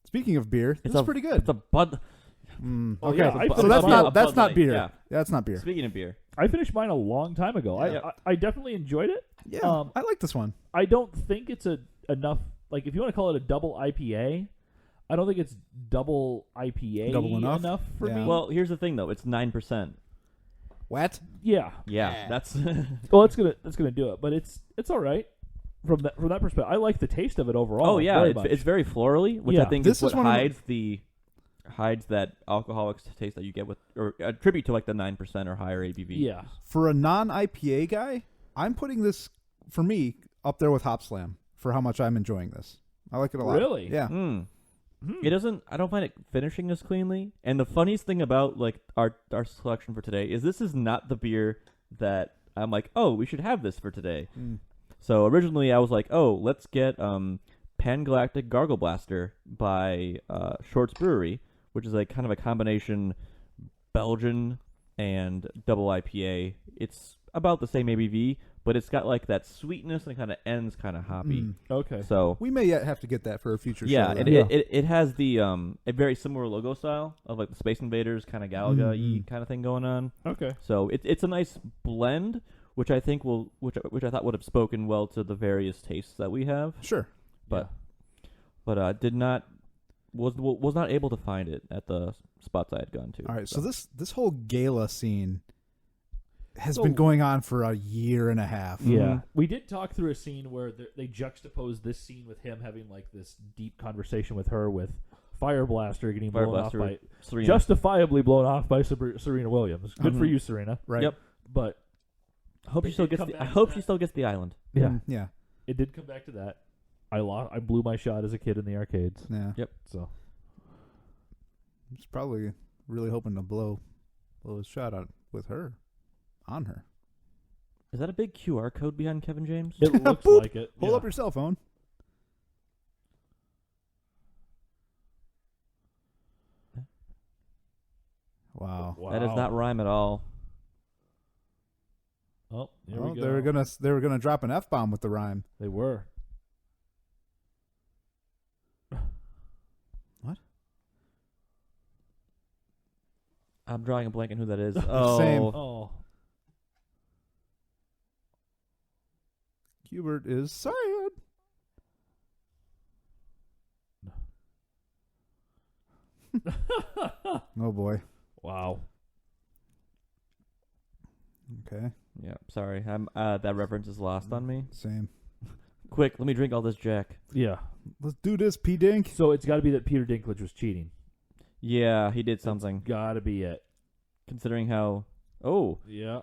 Speaking of beer, this is pretty good. It's a Bud. Oh, Okay, yeah, so that's not Bud Light, beer. yeah. That's not beer. Speaking of beer. I finished mine a long time ago. Yeah. I definitely enjoyed it. Yeah, I like this one. I don't think it's enough. Like, if you want to call it a double IPA, I don't think it's double IPA Double enough? for Yeah. me. Well, here's the thing, though. It's 9%. What? Yeah. Yeah, that's. Well, that's gonna do it, but it's all right from that perspective. I like the taste of it overall. Oh yeah, very much. it's very florally, which Yeah. I think This is what is one of hides that alcoholic taste that you get with, or attribute to like the 9% or higher ABV. Yeah. For a non-IPA guy, I'm putting this, for me, up there with Hop Slam for how much I'm enjoying this. I like it a lot. Really? Yeah. It doesn't. I don't find it finishing as cleanly. And the funniest thing about like our selection for today is this is not the beer that I'm like, oh, we should have this for today. So originally I was like, oh, let's get Pan-Galactic Gargle Blaster by Shorts Brewery, which is like kind of a combination Belgian and double IPA. It's about the same ABV, but it's got like that sweetness and kind of ends kind of hoppy. Okay. So We may yet have to get that for a future yeah, show. and then. it has the a very similar logo style of like the Space Invaders kind of Galaga-y kind of thing going on. Okay. So it's a nice blend, which I think which I thought would have spoken well to the various tastes that we have, Sure. but did not was not able to find it at the spots I had gone to. All right, so this whole gala scene has been going on for a year and a half. Yeah. We did talk through a scene where they juxtaposed this scene with him having like this deep conversation with her with Fire Blaster getting blown off by Serena. justifiably blown off by Serena Williams. Good for you, Serena. Right. Yep. But I hope It she still did gets come the, I back to hope that. she still gets the island. yeah, Yeah. it did come back to that. I blew my shot as a kid in the arcades. Yeah. Yep. So He's probably really hoping to blow his shot out with her. On her. Is that a big QR code behind Kevin James? it looks Boop. like it. Hold Yeah. up your cell phone. Wow. That does not rhyme at all. Oh, here Well, we go. they were gonna drop an F-bomb with the rhyme. They were. What? I'm drawing a blank on who that is. Same. Oh. Hubert is sad. Oh boy. Wow. Okay. Yeah, sorry. I'm that reference is lost on me. Same. Quick, let me drink all this Jack. Yeah. Let's do this, P Dink. So it's got to be that Peter Dinklage was cheating. Yeah, he did something. Gotta be it. Considering how... Oh. Yeah.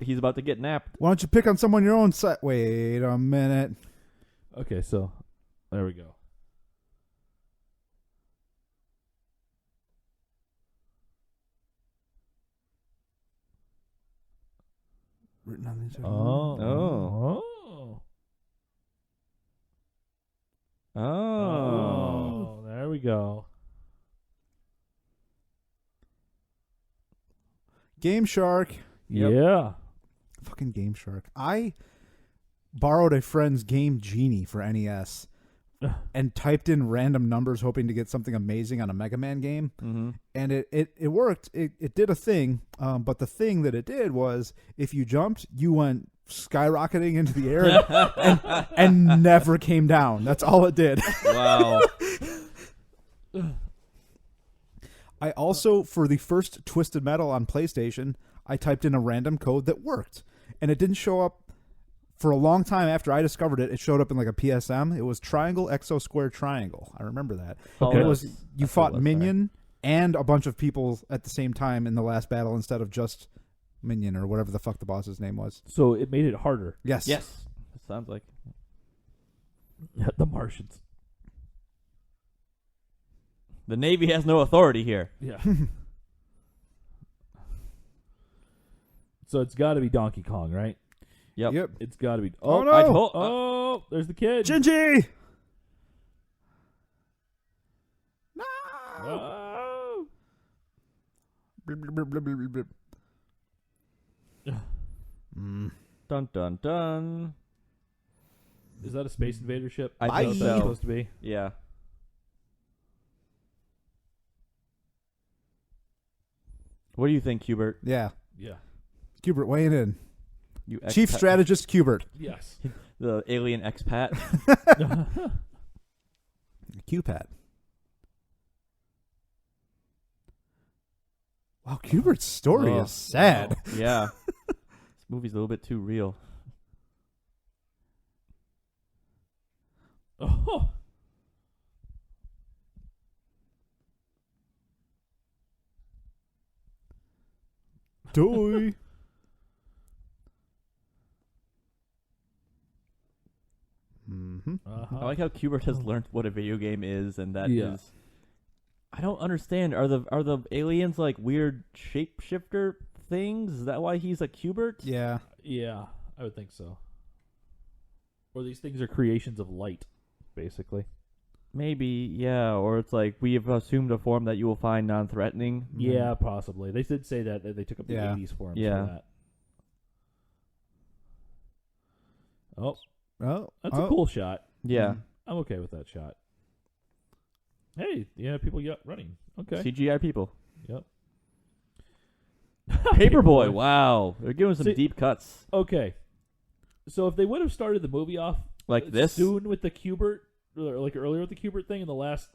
He's about to get napped. Why don't you pick on someone your own side? Wait a minute. Okay, so there we go. Written on the Oh, there we go. Game Shark. Yep. Yeah. Fucking Game Shark. I borrowed a friend's Game Genie for NES and typed in random numbers hoping to get something amazing on a Mega Man game. Mm-hmm. And it worked. It did a thing. But the thing that it did was if you jumped, you went skyrocketing into the air and never came down. That's all it did. Wow. I also, for the first Twisted Metal on PlayStation, I typed in a random code that worked. And it didn't show up for a long time after I discovered it. It showed up in like a PSM. It was triangle, exo, square, triangle. I remember that. Okay. And it was you fought what it was, Minion and a bunch of people at the same time in the last battle instead of just Minion or whatever the fuck the boss's name was. So it made it harder. Yes. Yes. It sounds like... The Martians. The Navy has no authority here. Yeah. So it's got to be Donkey Kong, right? Yep. It's got to be. Oh, no. I told... Oh, there's the kid. Gingy! No! Oh. Blip, blip, blip, blip, blip, blip. Dun, dun, dun. Is that a Space Invader ship? I think Is that so. supposed to be? Yeah. What do you think, Hubert? Yeah. Yeah. Kubert weighing in. You Chief expat- Strategist Kubert. Yes. The alien expat. QPAT. Wow, Kubert's story Oh, is sad. Yeah. This movie's a little bit too real. Oh. Doy. Mm-hmm. Uh-huh. I like how Hubert has learned what a video game is, and that is. Yeah. I don't understand. Are the aliens like weird shapeshifter things? Is that why he's a Hubert? Yeah. Yeah, I would think so. Or these things are creations of light, basically. Maybe, yeah. Or it's like we have assumed a form that you will find non-threatening. Yeah, possibly. They did say that they took up the Yeah. 80s forms Yeah. for that. Oh, Oh, that's a cool shot. Yeah. I'm okay with that shot. Hey, yeah, people running. Okay. CGI people. Yep. Paperboy. Wow. They're giving some See- deep cuts. Okay. So if they would have started the movie off Like this? soon with the Kubert, or like earlier with the Kubert thing, and the last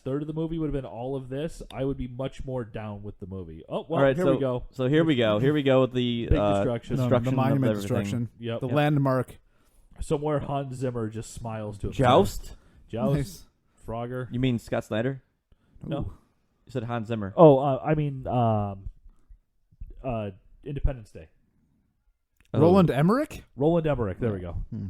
third of the movie would have been all of this, I would be much more down with the movie. Oh, well, All right, here so, we go. So here we go. Here we go with the Big destruction. No, destruction the of monument everything. destruction. Yep. The landmark. Somewhere Hans Zimmer just smiles to it. Joust? Joust. Nice. Frogger. You mean Scott Snyder? No. Ooh. You said Hans Zimmer. Oh, I mean, Independence Day. Oh. Roland Emmerich? Roland Emmerich. There we go. Hmm.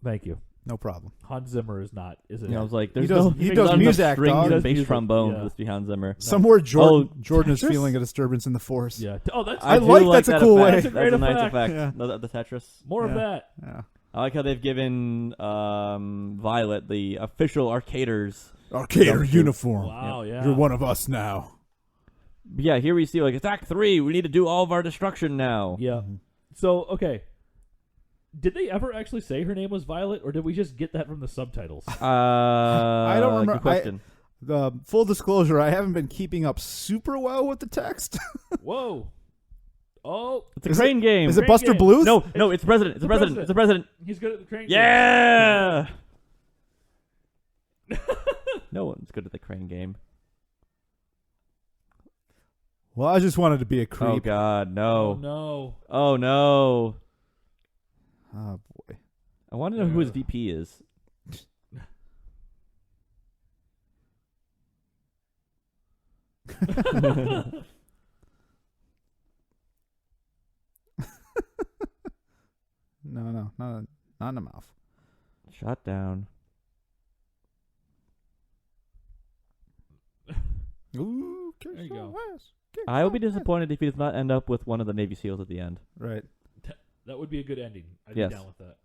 Thank you. No problem. Hans Zimmer is not. Isn't Yeah, I it? was like, He there's does- no, he there's does not enough music, strings dog. and Does bass music, trombone yeah. for this to be Hans Zimmer. Somewhere Jordan's Tetris? feeling a disturbance in the force. Yeah. Oh, that's I do like that's a that cool effect. way. That's a great That's a nice effect. effect. Yeah. The Tetris. more of Yeah. that. Yeah. I like how they've given Violet the official Arcaders. Arcader Jumpsuit. uniform. Wow. Yeah. You're one of us now. But yeah, here we see like it's Act 3. We need to do all of our destruction now. Yeah. Mhm. So okay. Did they ever actually say her name was Violet, or did we just get that from the subtitles? I don't remember. Good question. Full disclosure, I haven't been keeping up super well with the text. Whoa. Oh, It's a crane game. Is it Great Buster game. Bluth? No, it's the president. It's the the president. It's the president. he's good at the crane. Yeah. No one's good at the crane game. Well, I just wanted to be a Oh creep. God, Game. no. Oh no. Oh no. Oh, boy. I want to know who his VP is. No, not in the mouth. Shot down. Ooh, There you go. I will be disappointed if he does not end up with one of the Navy SEALs at the end. Right. That would be a good ending. I'd Yes. be down with that.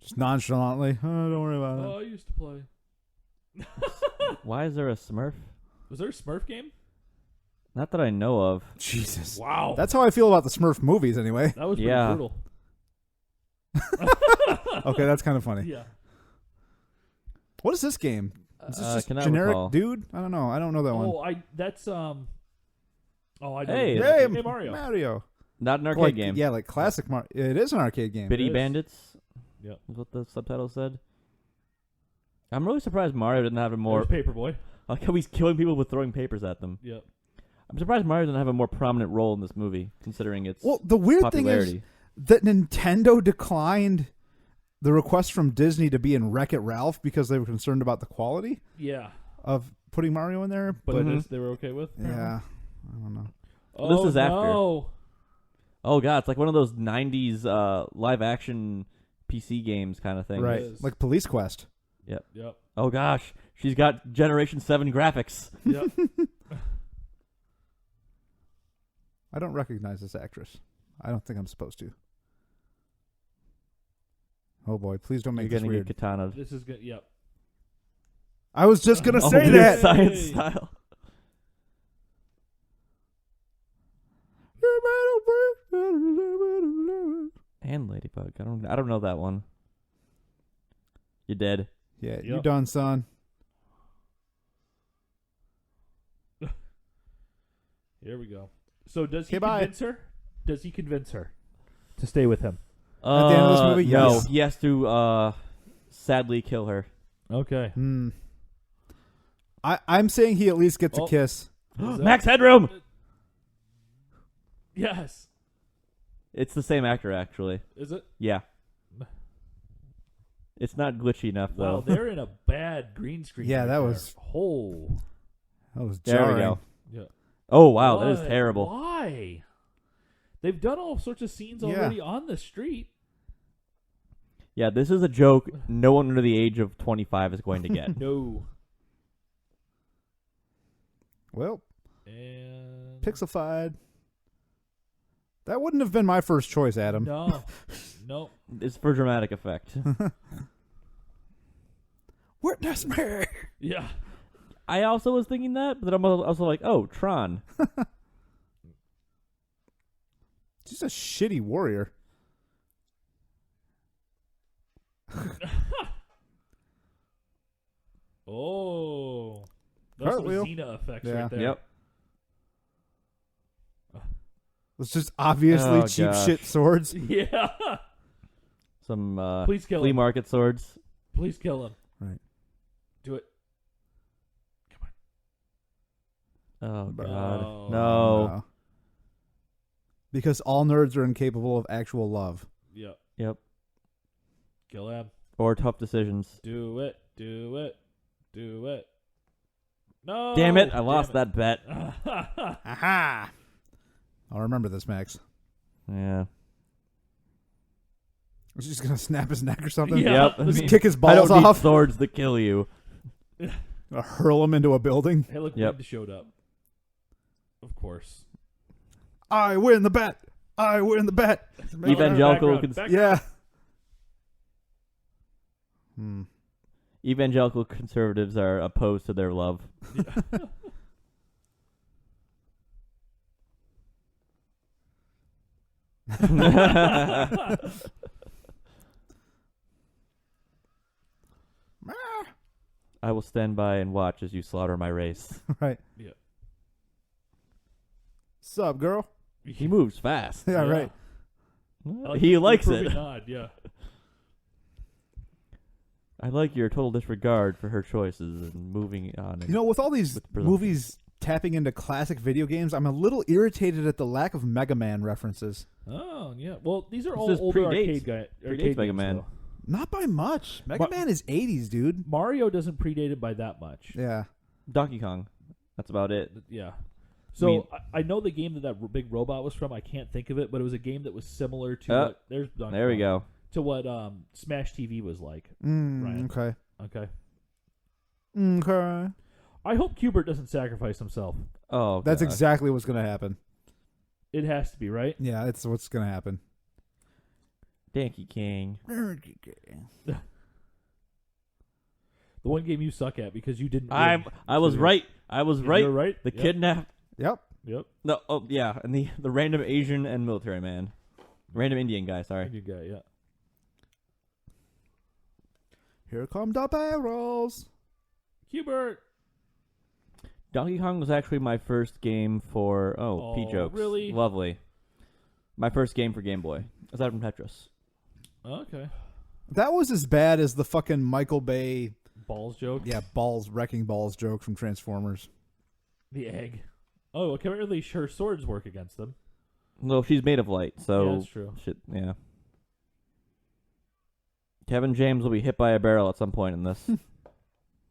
Just nonchalantly. Oh, don't worry about Oh, I used to play. Why is there a Smurf? Was there a Smurf game? Not that I know of. it. Jesus. Wow. That's how I feel about the Smurf movies, anyway. That was pretty Yeah. brutal. Okay, that's kind of funny. Yeah. What is this game? Is this just cannot generic recall. dude? I don't know. I don't know that one. That's I know. Hey, Hey, Mario. Mario. Not an arcade Like, game. Yeah, like classic Mario. It is an arcade game. Bitty It is. Bandits. Yep. Is what the subtitle said. I'm really surprised Mario didn't have a more. There's Paperboy. Like how he's killing people with throwing papers at them. Yep. I'm surprised Mario didn't have a more prominent role in this movie, considering its Well, the weird thing popularity. is that Nintendo declined the request from Disney to be in Wreck-It Ralph because they were concerned about the quality Yeah. of putting Mario in there. But Mhm. this they were okay with? Yeah, I don't know. Oh, This is after. no. Oh god, it's like one of those '90s live action PC games kind of thing. Right, is. like Police Quest. Yep. Oh gosh, she's got Generation 7 graphics. Yep. I don't recognize this actress. I don't think I'm supposed to. Oh boy, please don't You're make this getting a weird. katana. This is good. Yep. I was just gonna Oh, say weird that. science Hey. style. And Ladybug. I don't know that one. You're dead. Yeah, Yep. you done, son. Here we go. So does he Okay, bye. convince her? Does he convince her to stay with him? At the end of this movie, no, yes. he has to sadly kill her. Okay. Hmm. I'm saying he at least gets Oh. a kiss. Is that- Max Headroom. Yes. It's the same actor, actually. Is it? Yeah. It's not glitchy enough Wow, though. they're in a bad green screen. Yeah, right that there. was- Oh. That was There jarring. we go. Yeah. Oh wow, that is What? terrible. Why? They've done all sorts of scenes Yeah. already on the street. Yeah, this is a joke no one under the age of 25 is going to get. No. Well, And Pixified. That wouldn't have been my first choice, Adam. No. Nope. It's for dramatic effect. Witness me. Yeah. I also was thinking that, but then I'm also like, oh, Tron. She's a shitty warrior. Oh. That's the Cartwheel. Xena effects Yeah. right there. Yep. It's just obviously Oh, cheap gosh. shit swords. Yeah. Some Please kill flea him. market swords. Please kill him. Right. Do it. Oh god. Oh. No. Because all nerds are incapable of actual love. Yep. Yep. Kill him. Or tough decisions. Do it. Do it. Do it. No. Damn it, I lost that bet. Aha! I'll remember this, Max. Yeah. Was he just gonna snap his neck or something? Yeah. Yep. Just kick his I don't balls need off. swords to kill you. Hurl him into a building. Hey, look, Yep. Linda showed up. Of course. I win the bet. I win the bet. Evangelical Background. Yeah. Hmm. Evangelical conservatives are opposed to their love. I will stand by and watch as you slaughter my race. Right. Yeah. Sup, girl? He moves fast. Yeah, right. I like He the likes approving it. Nod, yeah. I like your total disregard for her choices and moving on. You know, with all these With presumption. movies tapping into classic video games, I'm a little irritated at the lack of Mega Man references. Oh, yeah. Well, these are This all is older predates- arcade predates Mega games, Man. though. Not by much. Mega Man is 80s, dude. Mario doesn't predate it by that much. Yeah. Donkey Kong. That's about it. Yeah. So I know the game that big robot was from. I can't think of it, but it was a game that was similar to what there's Donkey There we Kong, go. to what Smash TV was like. Mm, okay. Okay. Okay. I hope Qbert doesn't sacrifice himself. Oh, That's God. exactly what's going to happen. It has to be, right? Yeah, it's what's going to happen. Donkey King. The one game you suck at because you didn't. I was right. I was right. You're right. The kidnap. Yep. No. Oh yeah, and the random Asian and military man, random Indian guy. Sorry. Good guy. Yeah. Here come the barrels. Qbert. Donkey Kong was actually my first game for P jokes. Really? Lovely. My first game for Game Boy. Aside from Tetris. Okay. That was as bad as the fucking Michael Bay. Balls joke. Yeah, wrecking balls joke from Transformers. The egg. Oh, apparently her swords work against them. No, she's made of light, so Yeah, that's true. Shit, yeah. Kevin James will be hit by a barrel at some point in this.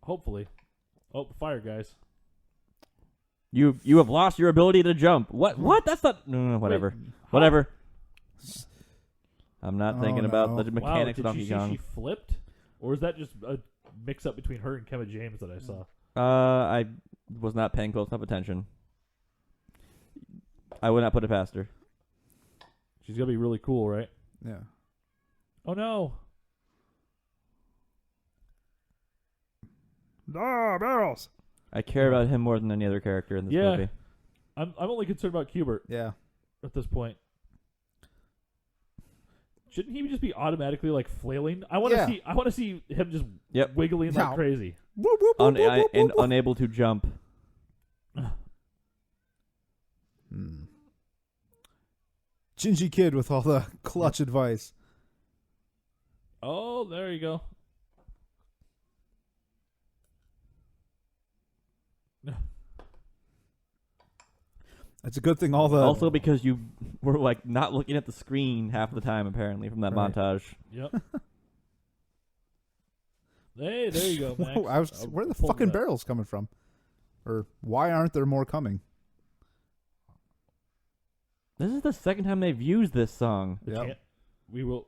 Hopefully. Oh, fire, guys. You have lost your ability to jump. What? That's not. No, whatever. Wait, Whatever. I'm not thinking no. about the Wow, mechanics did of Donkey you see Kong. she flipped? Or is that just a mix-up between her and Kevin James that I saw? I was not paying close enough attention. I would not put it past her. She's going to be really cool, right? Yeah. Oh, no. Ah, barrels. I care about him more than any other character in this movie. I'm only concerned about Qbert Yeah. at this point. Shouldn't he just be automatically like flailing? I want to see. I want to see him just wiggling like crazy. Whoop, whoop, whoop, whoop, whoop, And whoop. unable to jump. Gingy kid with all the clutch advice. Oh, there you go. It's a good thing all the Also because you were like not looking at the screen half the time apparently from that montage. Yep. Hey, there you go, Max. Whoa, where are the fucking barrels coming from? Or why aren't there more coming? This is the second time they've used this song. Yeah. We will.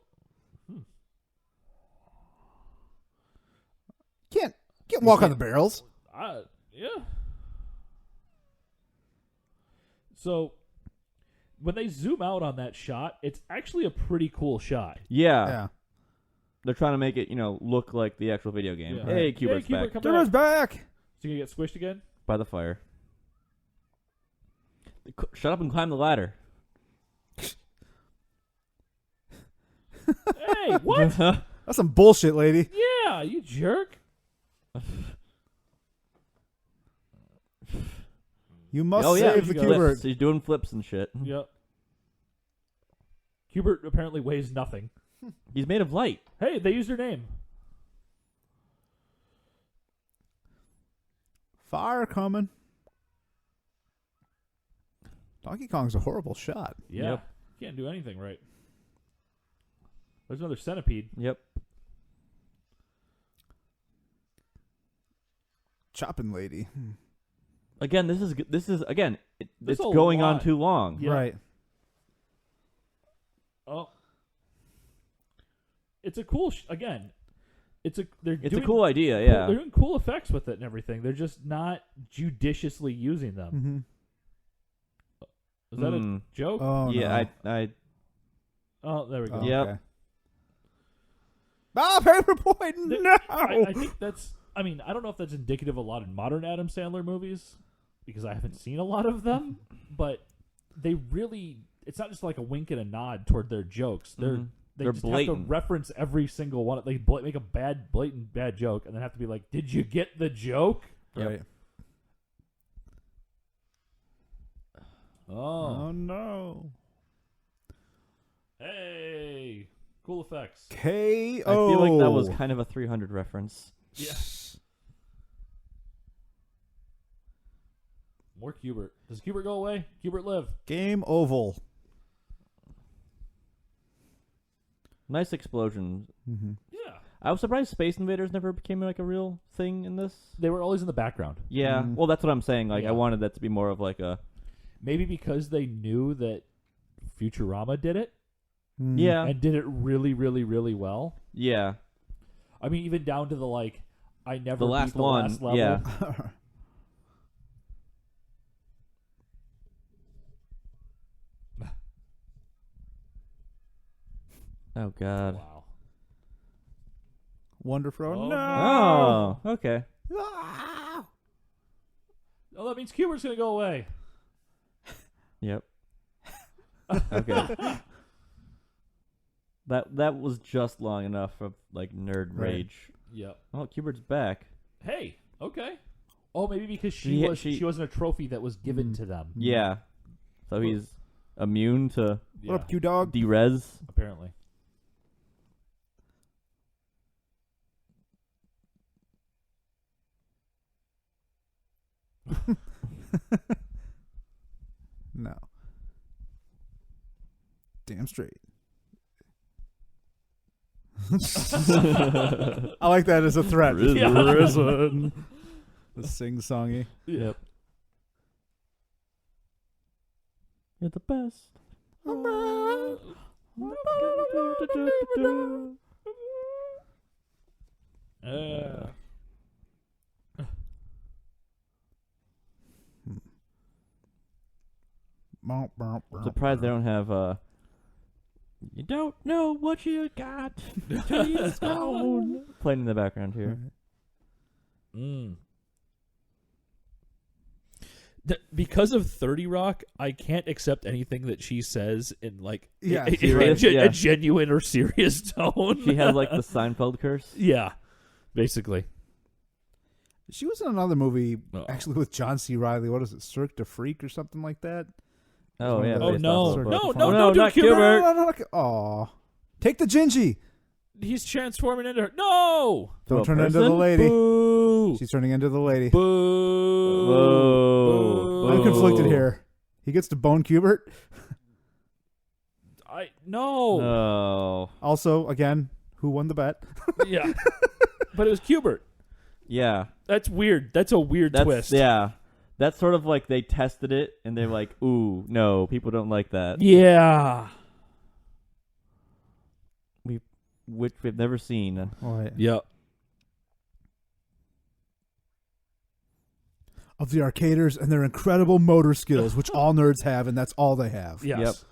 Can't walk on the barrels. Yeah. So, when they zoom out on that shot, it's actually a pretty cool shot. Yeah. They're trying to make it, look like the actual video game. Yeah. Hey, Qbert's back. Qbert's back. Is he gonna get squished again? By the fire. Shut up and climb the ladder. Hey, what? That's some bullshit, lady. Yeah, you jerk. You must save the Qbert. He's doing flips and shit. Yep. Qbert apparently weighs nothing. He's made of light. Hey, they used her name. Fire coming. Donkey Kong's a horrible shot. Yeah. Yep. Can't do anything right. There's another centipede. Yep. Chopping lady. Again, it's There's a going on lot. too long. Yeah. Right. Oh. It's a cool it's a cool idea, yeah. They're doing cool effects with it and everything. They're just not judiciously using them. Mm-hmm. Is that a joke? Oh, yeah, no. Oh, there we go. Oh, Yep. okay. Ah, paper boy, no! I think that's. I mean, I don't know if that's indicative of a lot of modern Adam Sandler movies because I haven't seen a lot of them. But they really, it's not just like a wink and a nod toward their jokes. They They're just blatant. have to reference every single one. They make a blatant bad joke, and then have to be like, "Did you get the joke?" Right. Oh, Oh, no. hey, cool effects. K.O. I feel like that was kind of a 300 reference. Yeah. More Qbert. Does Qbert go away? Qbert live. Game oval. Nice explosion. Mm-hmm. Yeah. I was surprised Space Invaders never became like a real thing in this. They were always in the background. Yeah, well, that's what I'm saying. Like, Yeah. I wanted that to be more of like a... Maybe because they knew that Futurama did it. Yeah. And did it really, really, really well. Yeah. I mean, even down to the, like, I never The last beat the one, last level. yeah. Oh, God. Wow. Wonderful. Oh, No. Oh, okay. Ah! Oh, that means Cubert's going to go away. Yep. Okay. That was just long enough of like nerd Right. rage. Yep. Oh, Cubert's back. Hey, okay. Oh, maybe because She- she wasn't a trophy that was given to them. Yeah. So he's immune to Yeah, What up, Q dog? derez. apparently. No. Damn straight. I like that as a threat. Risen. Yeah. Risen. The sing-songy. Yep. You're the best. I'm surprised they don't have you don't know what you got till you stone playing in the background here. Mm. Because of 30 Rock, I can't accept anything that she says in like Yeah, serious, a genuine or serious tone. She has like the Seinfeld curse. Yeah, basically. She was in another movie, Oh. actually, with John C. Reilly. What is it, Cirque du Freak or something like that? Oh yeah. Oh, based no. off of a book. No, Oh, no, no, don't do not Cubert. Cubert. Aw. Take the Gingy. He's transforming into her. No! Don't To a turn into the person? lady. Boo! She's turning into the lady. Boo! Whoa. I'm Boo. conflicted here. He gets to bone Cubert. No. Oh. Also, again, who won the bet? Yeah. But it was Cubert. Yeah. That's weird. That's a weird That's twist. yeah. That's sort of like they tested it and they're like, ooh, no, people don't like that. Yeah. Which we've never seen. Oh, yeah. Yep. Of the arcaders and their incredible motor skills, which all nerds have, and that's all they have. Yes.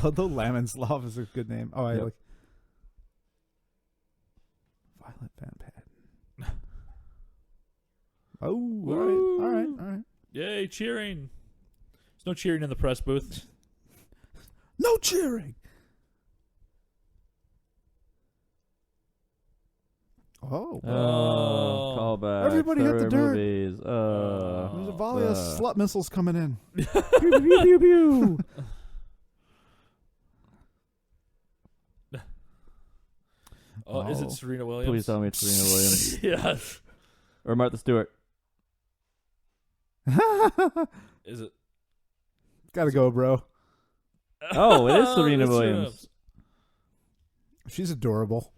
Although Lamanslav is a good name. Oh, I Yep. like Violet Van Patten. Oh, all right. Yay, cheering. There's no cheering in the press booth. No cheering. Oh, Callback. Everybody hit the dirt. Movies. there's a volley of slut missiles coming in. Pew, pew, pew, pew. Oh, is Oh. it Serena Williams? Please tell me it's Serena Williams Yes. or Martha Stewart. Is it? Gotta go, bro. Oh, it is Serena That's Williams. She's adorable.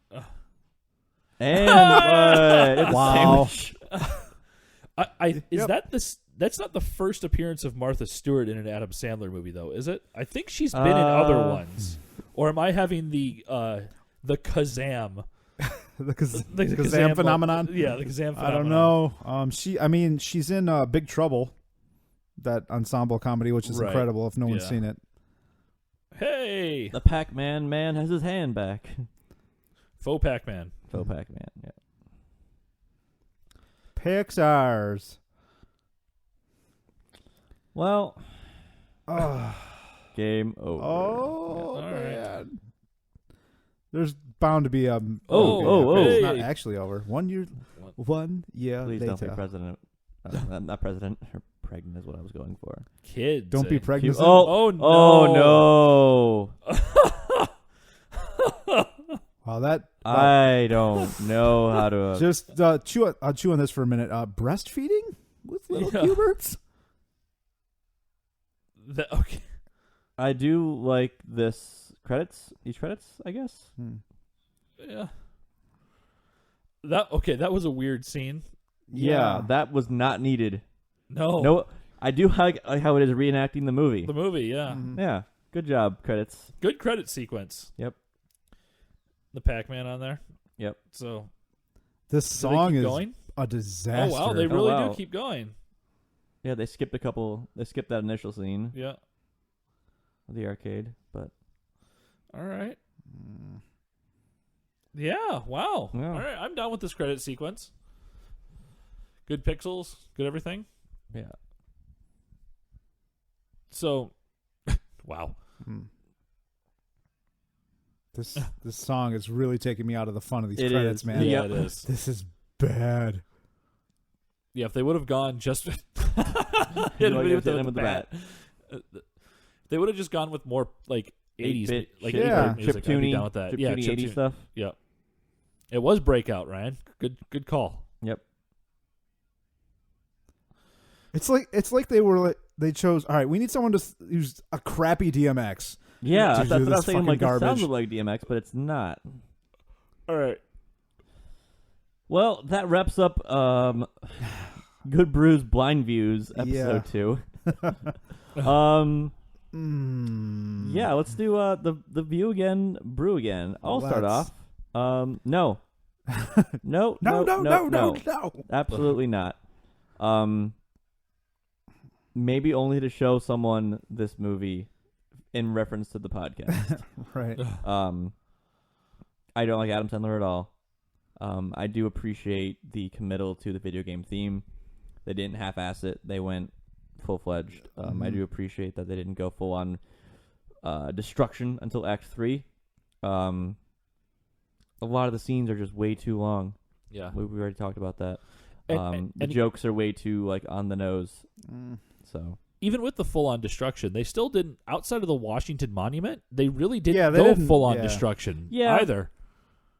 And what? It's Wow. the same- Is Yep. that this? That's not the first appearance of Martha Stewart in an Adam Sandler movie, though, is it? I think she's been in other ones. Or am I having the Kazam? The Kazam Kazam phenomenon. Yeah, the Kazam phenomenon. I don't know. She's in Big Trouble, that ensemble comedy, which is Right. incredible if no one's Yeah. seen it. Hey, The Pac-Man man has his hand back. faux Pac-Man. Faux Pac-Man. Yeah. Pixar's. Well, Oh, game over. All right. man. There's bound to be a. Hey. It's not actually over. 1 year. 1 year Please later. don't be president. Not president. Or pregnant is what I was going for. Kids. Don't be pregnant. Oh no. Oh no! Wow, that. I don't know how to. Just chew on this for a minute. Breastfeeding with little Yeah. Cuberts? Okay. I do like this credits, I guess. Yeah. That was a weird scene. Yeah, that was not needed. No. I do like how it is reenacting the movie. The movie, yeah. Mm-hmm. Yeah, good job, credits. Good credit sequence. Yep. The Pac-Man on there. Yep. So This do they song keep is going? a disaster. Oh wow, they really wow. do keep going. Yeah, they skipped that initial scene Yeah. of the arcade, but All right. Yeah, wow. Yeah. All right, I'm down with this credit sequence. Good pixels, good everything. yeah. So, wow. This song is really taking me out of the fun of these It credits, is. man. Yeah, Yep. it is. This is bad. Yeah, if they would have gone just hit You know, him you with hit the him with the bat. They would have just gone with more like 80s, 8-bit like shit. 80s Yeah. music. I'd be Chiptune-y, down with that. Yeah, chiptune-y 80s stuff. Yeah, it was Breakout, Ryan. Good call. Yep. It's like they chose. All right, we need someone to use a crappy DMX. Yeah, To that's do what I this was saying. fucking Like, it garbage. sounds like DMX, but it's not. All right. Well, that wraps up Good Brews Blind Views episode 2. Yeah, let's do the view again, brew again. I'll start Let's. off. No. No. No. Absolutely not. Maybe only to show someone this movie in reference to the podcast. Right. I don't like Adam Sandler at all. I do appreciate the committal to the video game theme. They didn't half-ass it. They went full-fledged. I do appreciate that they didn't go full-on destruction until Act 3. A lot of the scenes are just way too long. Yeah. We already talked about that. And the jokes are way too like on the nose. So even with the full-on destruction, they still didn't. Outside of the Washington Monument, they really didn't Yeah, they go didn't- full-on yeah. destruction Yeah. either.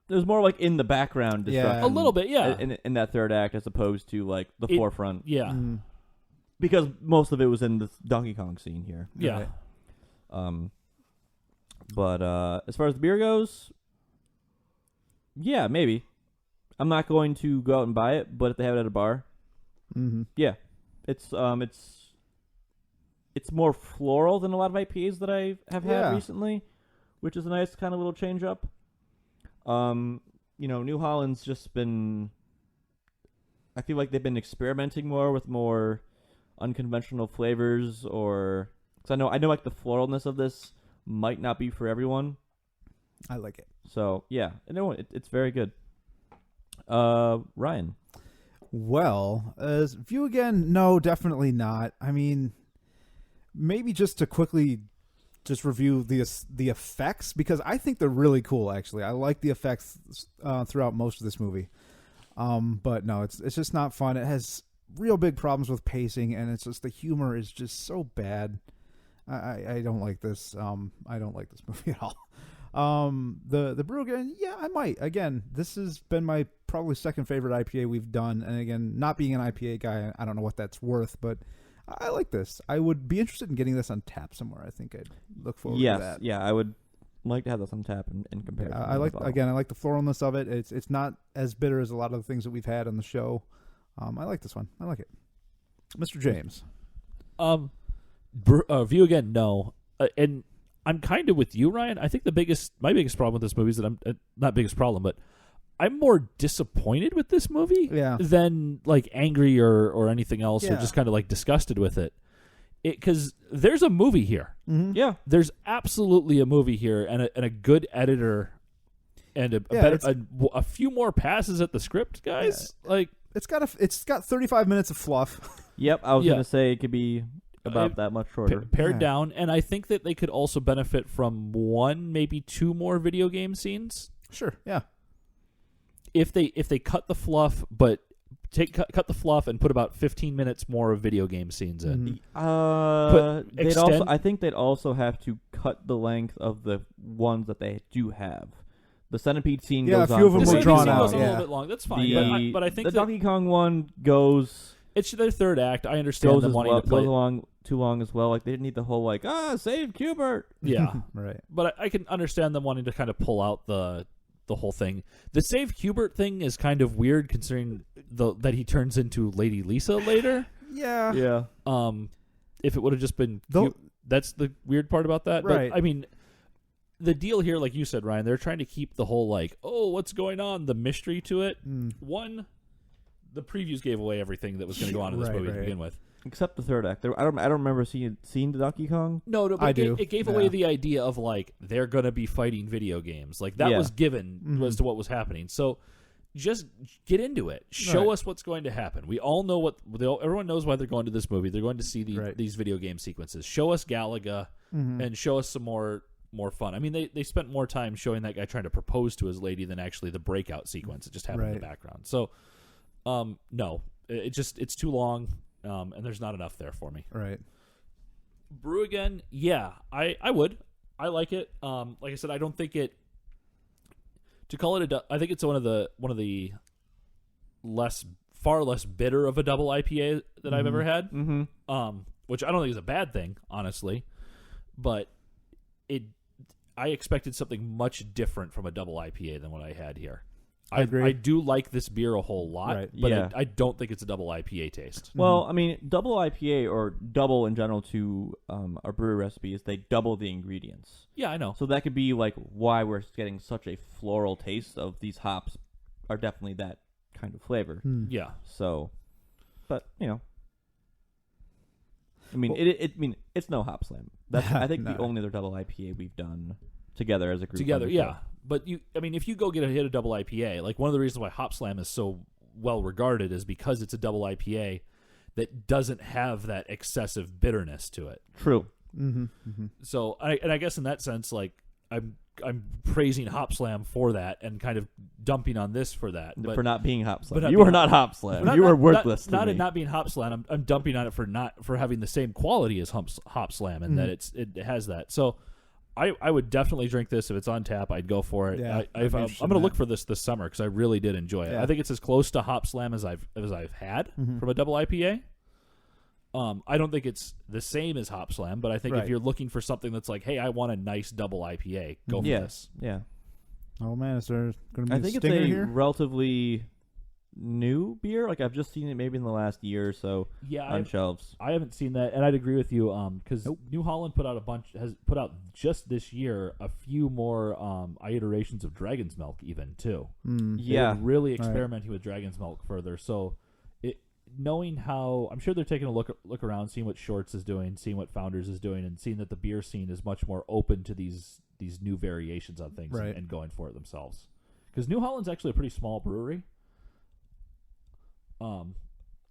there's more like in the background destruction. A little bit, yeah. In that third act, as opposed to like the forefront. Yeah. Because most of it was in the Donkey Kong scene here. Yeah. Right. But as far as the beer goes, yeah, maybe. I'm not going to go out and buy it, but if they have it at a bar, yeah, it's more floral than a lot of IPAs that I have had recently, which is a nice kind of little change up. New Holland's just been. I feel like they've been experimenting more with more unconventional flavors, or because I know like the floralness of this might not be for everyone. I like it. So yeah, it's very good. Ryan. Well, as view again, no, definitely not. I mean, maybe just to quickly just review the effects, because I think they're really cool. Actually, I like the effects throughout most of this movie. But no, it's just not fun. It has real big problems with pacing, and it's just the humor is just so bad. I don't like this. I don't like this movie at all. The brew again, yeah, I might. Again, this has been my probably second favorite IPA we've done, and again, not being an IPA guy, I don't know what that's worth, but I like this. I would be interested in getting this on tap somewhere. I think I'd look forward to that. Yeah, I would like to have this on tap in comparison. I like the floralness of it. It's not as bitter as a lot of the things that we've had on the show. I like this one. I like it. Mr. James. View again, no. And I'm kind of with you, Ryan. I think my biggest problem with this movie is that I'm not biggest problem, but I'm more disappointed with this movie than like angry or anything else, or just kind of like disgusted with it. Because there's a movie here. Mm-hmm. Yeah, there's absolutely a movie here, and a good editor, and a few more passes at the script, guys. Yeah. Like it's got 35 minutes of fluff. Yep, I was gonna say it could be about that much shorter. Pared down, and I think that they could also benefit from one, maybe two more video game scenes. Sure, yeah. If they cut the fluff, but cut the fluff and put about 15 minutes more of video game scenes in. I think they'd also have to cut the length of the ones that they do have. The Centipede scene goes on. Yeah, a few of them The were drawn scene out. goes a little bit long. That's fine. But I think the Donkey Kong one goes. It's their third act. I understand them wanting to play. Goes along too long as well. Like they didn't need the whole like save Cubert. Yeah. Right. But I can understand them wanting to kind of pull out the whole thing. The Save Hubert thing is kind of weird considering that he turns into Lady Lisa later. Yeah. Yeah. If it would have just been that's the weird part about that. Right. But, I mean, the deal here, like you said, Ryan, they're trying to keep the whole like, oh, what's going on, the mystery to it. One, the previews gave away everything that was going to go on in this movie to begin with. Except the third act. I don't remember seeing the Donkey Kong. No, but I do. It gave away the idea of like they're gonna be fighting video games. Like that was given as to what was happening. So just get into it. Show us what's going to happen. We all know everyone knows why they're going to this movie. They're going to see these video game sequences. Show us Galaga and show us some more fun. I mean, they spent more time showing that guy trying to propose to his lady than actually the breakout sequence. It just happened in the background. So no, it's too long. And there's not enough there for me. Right. Brew again, yeah, I would. I like it. Like I said, I don't think it. To call it I think it's one of the far less bitter of a double IPA that I've ever had. Which I don't think is a bad thing, honestly, but I expected something much different from a double IPA than what I had here. I agree. I do like this beer a whole lot, but I don't think it's a double IPA taste. Well, I mean, double IPA or double in general to our brewery recipe is they double the ingredients. Yeah, I know. So that could be like why we're getting such a floral taste of these hops are definitely that kind of flavor. Yeah. So, but I mean, it's no Hop Slam. That's I think the only other double IPA we've done together as a group. Together, yeah. But if you go hit a double IPA, like one of the reasons why Hop Slam is so well regarded is because it's a double IPA that doesn't have that excessive bitterness to it. True. So, I guess in that sense, like I'm praising Hop Slam for that and kind of dumping on this for that, but for not being Hop Slam. You are not Hop Slam. You are worthless. Not in not being Hop Slam. I'm dumping on it for having the same quality as Hop Slam and that it has that. So. I would definitely drink this if it's on tap. I'd go for it. Yeah, I'm going to look for this summer because I really did enjoy it. Yeah. I think it's as close to Hop Slam as I've had from a double IPA. I don't think it's the same as Hop Slam, but I think if you're looking for something that's like, hey, I want a nice double IPA, go for this. Yeah. Oh man, is there going to be I think a stinger it's a here? relatively new beer. Like I've just seen it maybe in the last year or so on shelves. I haven't seen that, and I'd agree with you because New Holland has put out just this year a few more iterations of Dragon's Milk even too. Yeah, they're really experimenting with Dragon's Milk further. So knowing how, I'm sure they're taking a look around, seeing what Shorts is doing, seeing what Founders is doing, and seeing that the beer scene is much more open to these new variations on things and going for it themselves. Because New Holland's actually a pretty small brewery.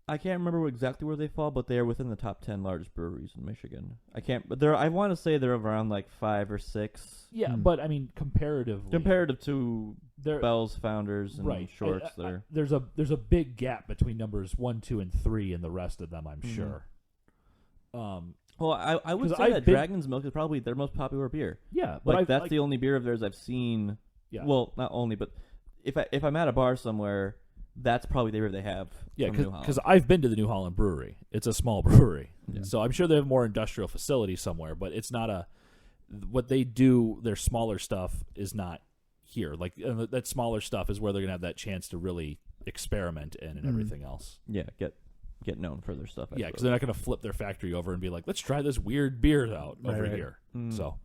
I can't remember exactly where they fall, but they are within the top 10 largest breweries in Michigan. But I want to say they're around like 5 or 6. Yeah, but I mean comparative to Bell's, Founders, and Shorts. There's a big gap between numbers 1, 2, and 3 and the rest of them. I'm sure. Well, I would say that Dragon's Milk is probably their most popular beer. Yeah, but that's the only beer of theirs I've seen. Yeah. Well, not only, but if I'm at a bar somewhere. That's probably the beer they have. Yeah, because I've been to the New Holland Brewery. It's a small brewery, so I'm sure they have more industrial facilities somewhere. But it's not what they do. Their smaller stuff is not here. Like that smaller stuff is where they're gonna have that chance to really experiment in and everything else. Yeah, get known for their stuff. Yeah, because they're not gonna flip their factory over and be like, let's try this weird beer out over here. So,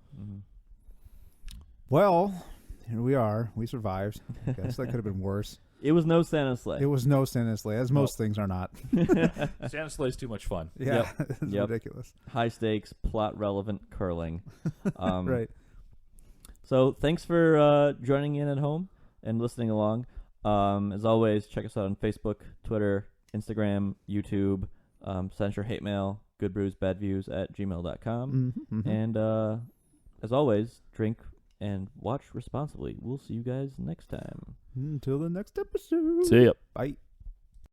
well, here we are. We survived. I guess that could have been worse. It was no Santa Sleigh. It was no Santa Sleigh, as most things are not. Santa Sleigh's too much fun. Yeah, it's ridiculous. High stakes, plot relevant curling. Right. So thanks for joining in at home and listening along. As always, check us out on Facebook, Twitter, Instagram, YouTube. Send us your hate mail, goodbrewsbadviews@gmail.com. And as always, drink and watch responsibly. We'll see you guys next time. Until the next episode. See ya. Bye.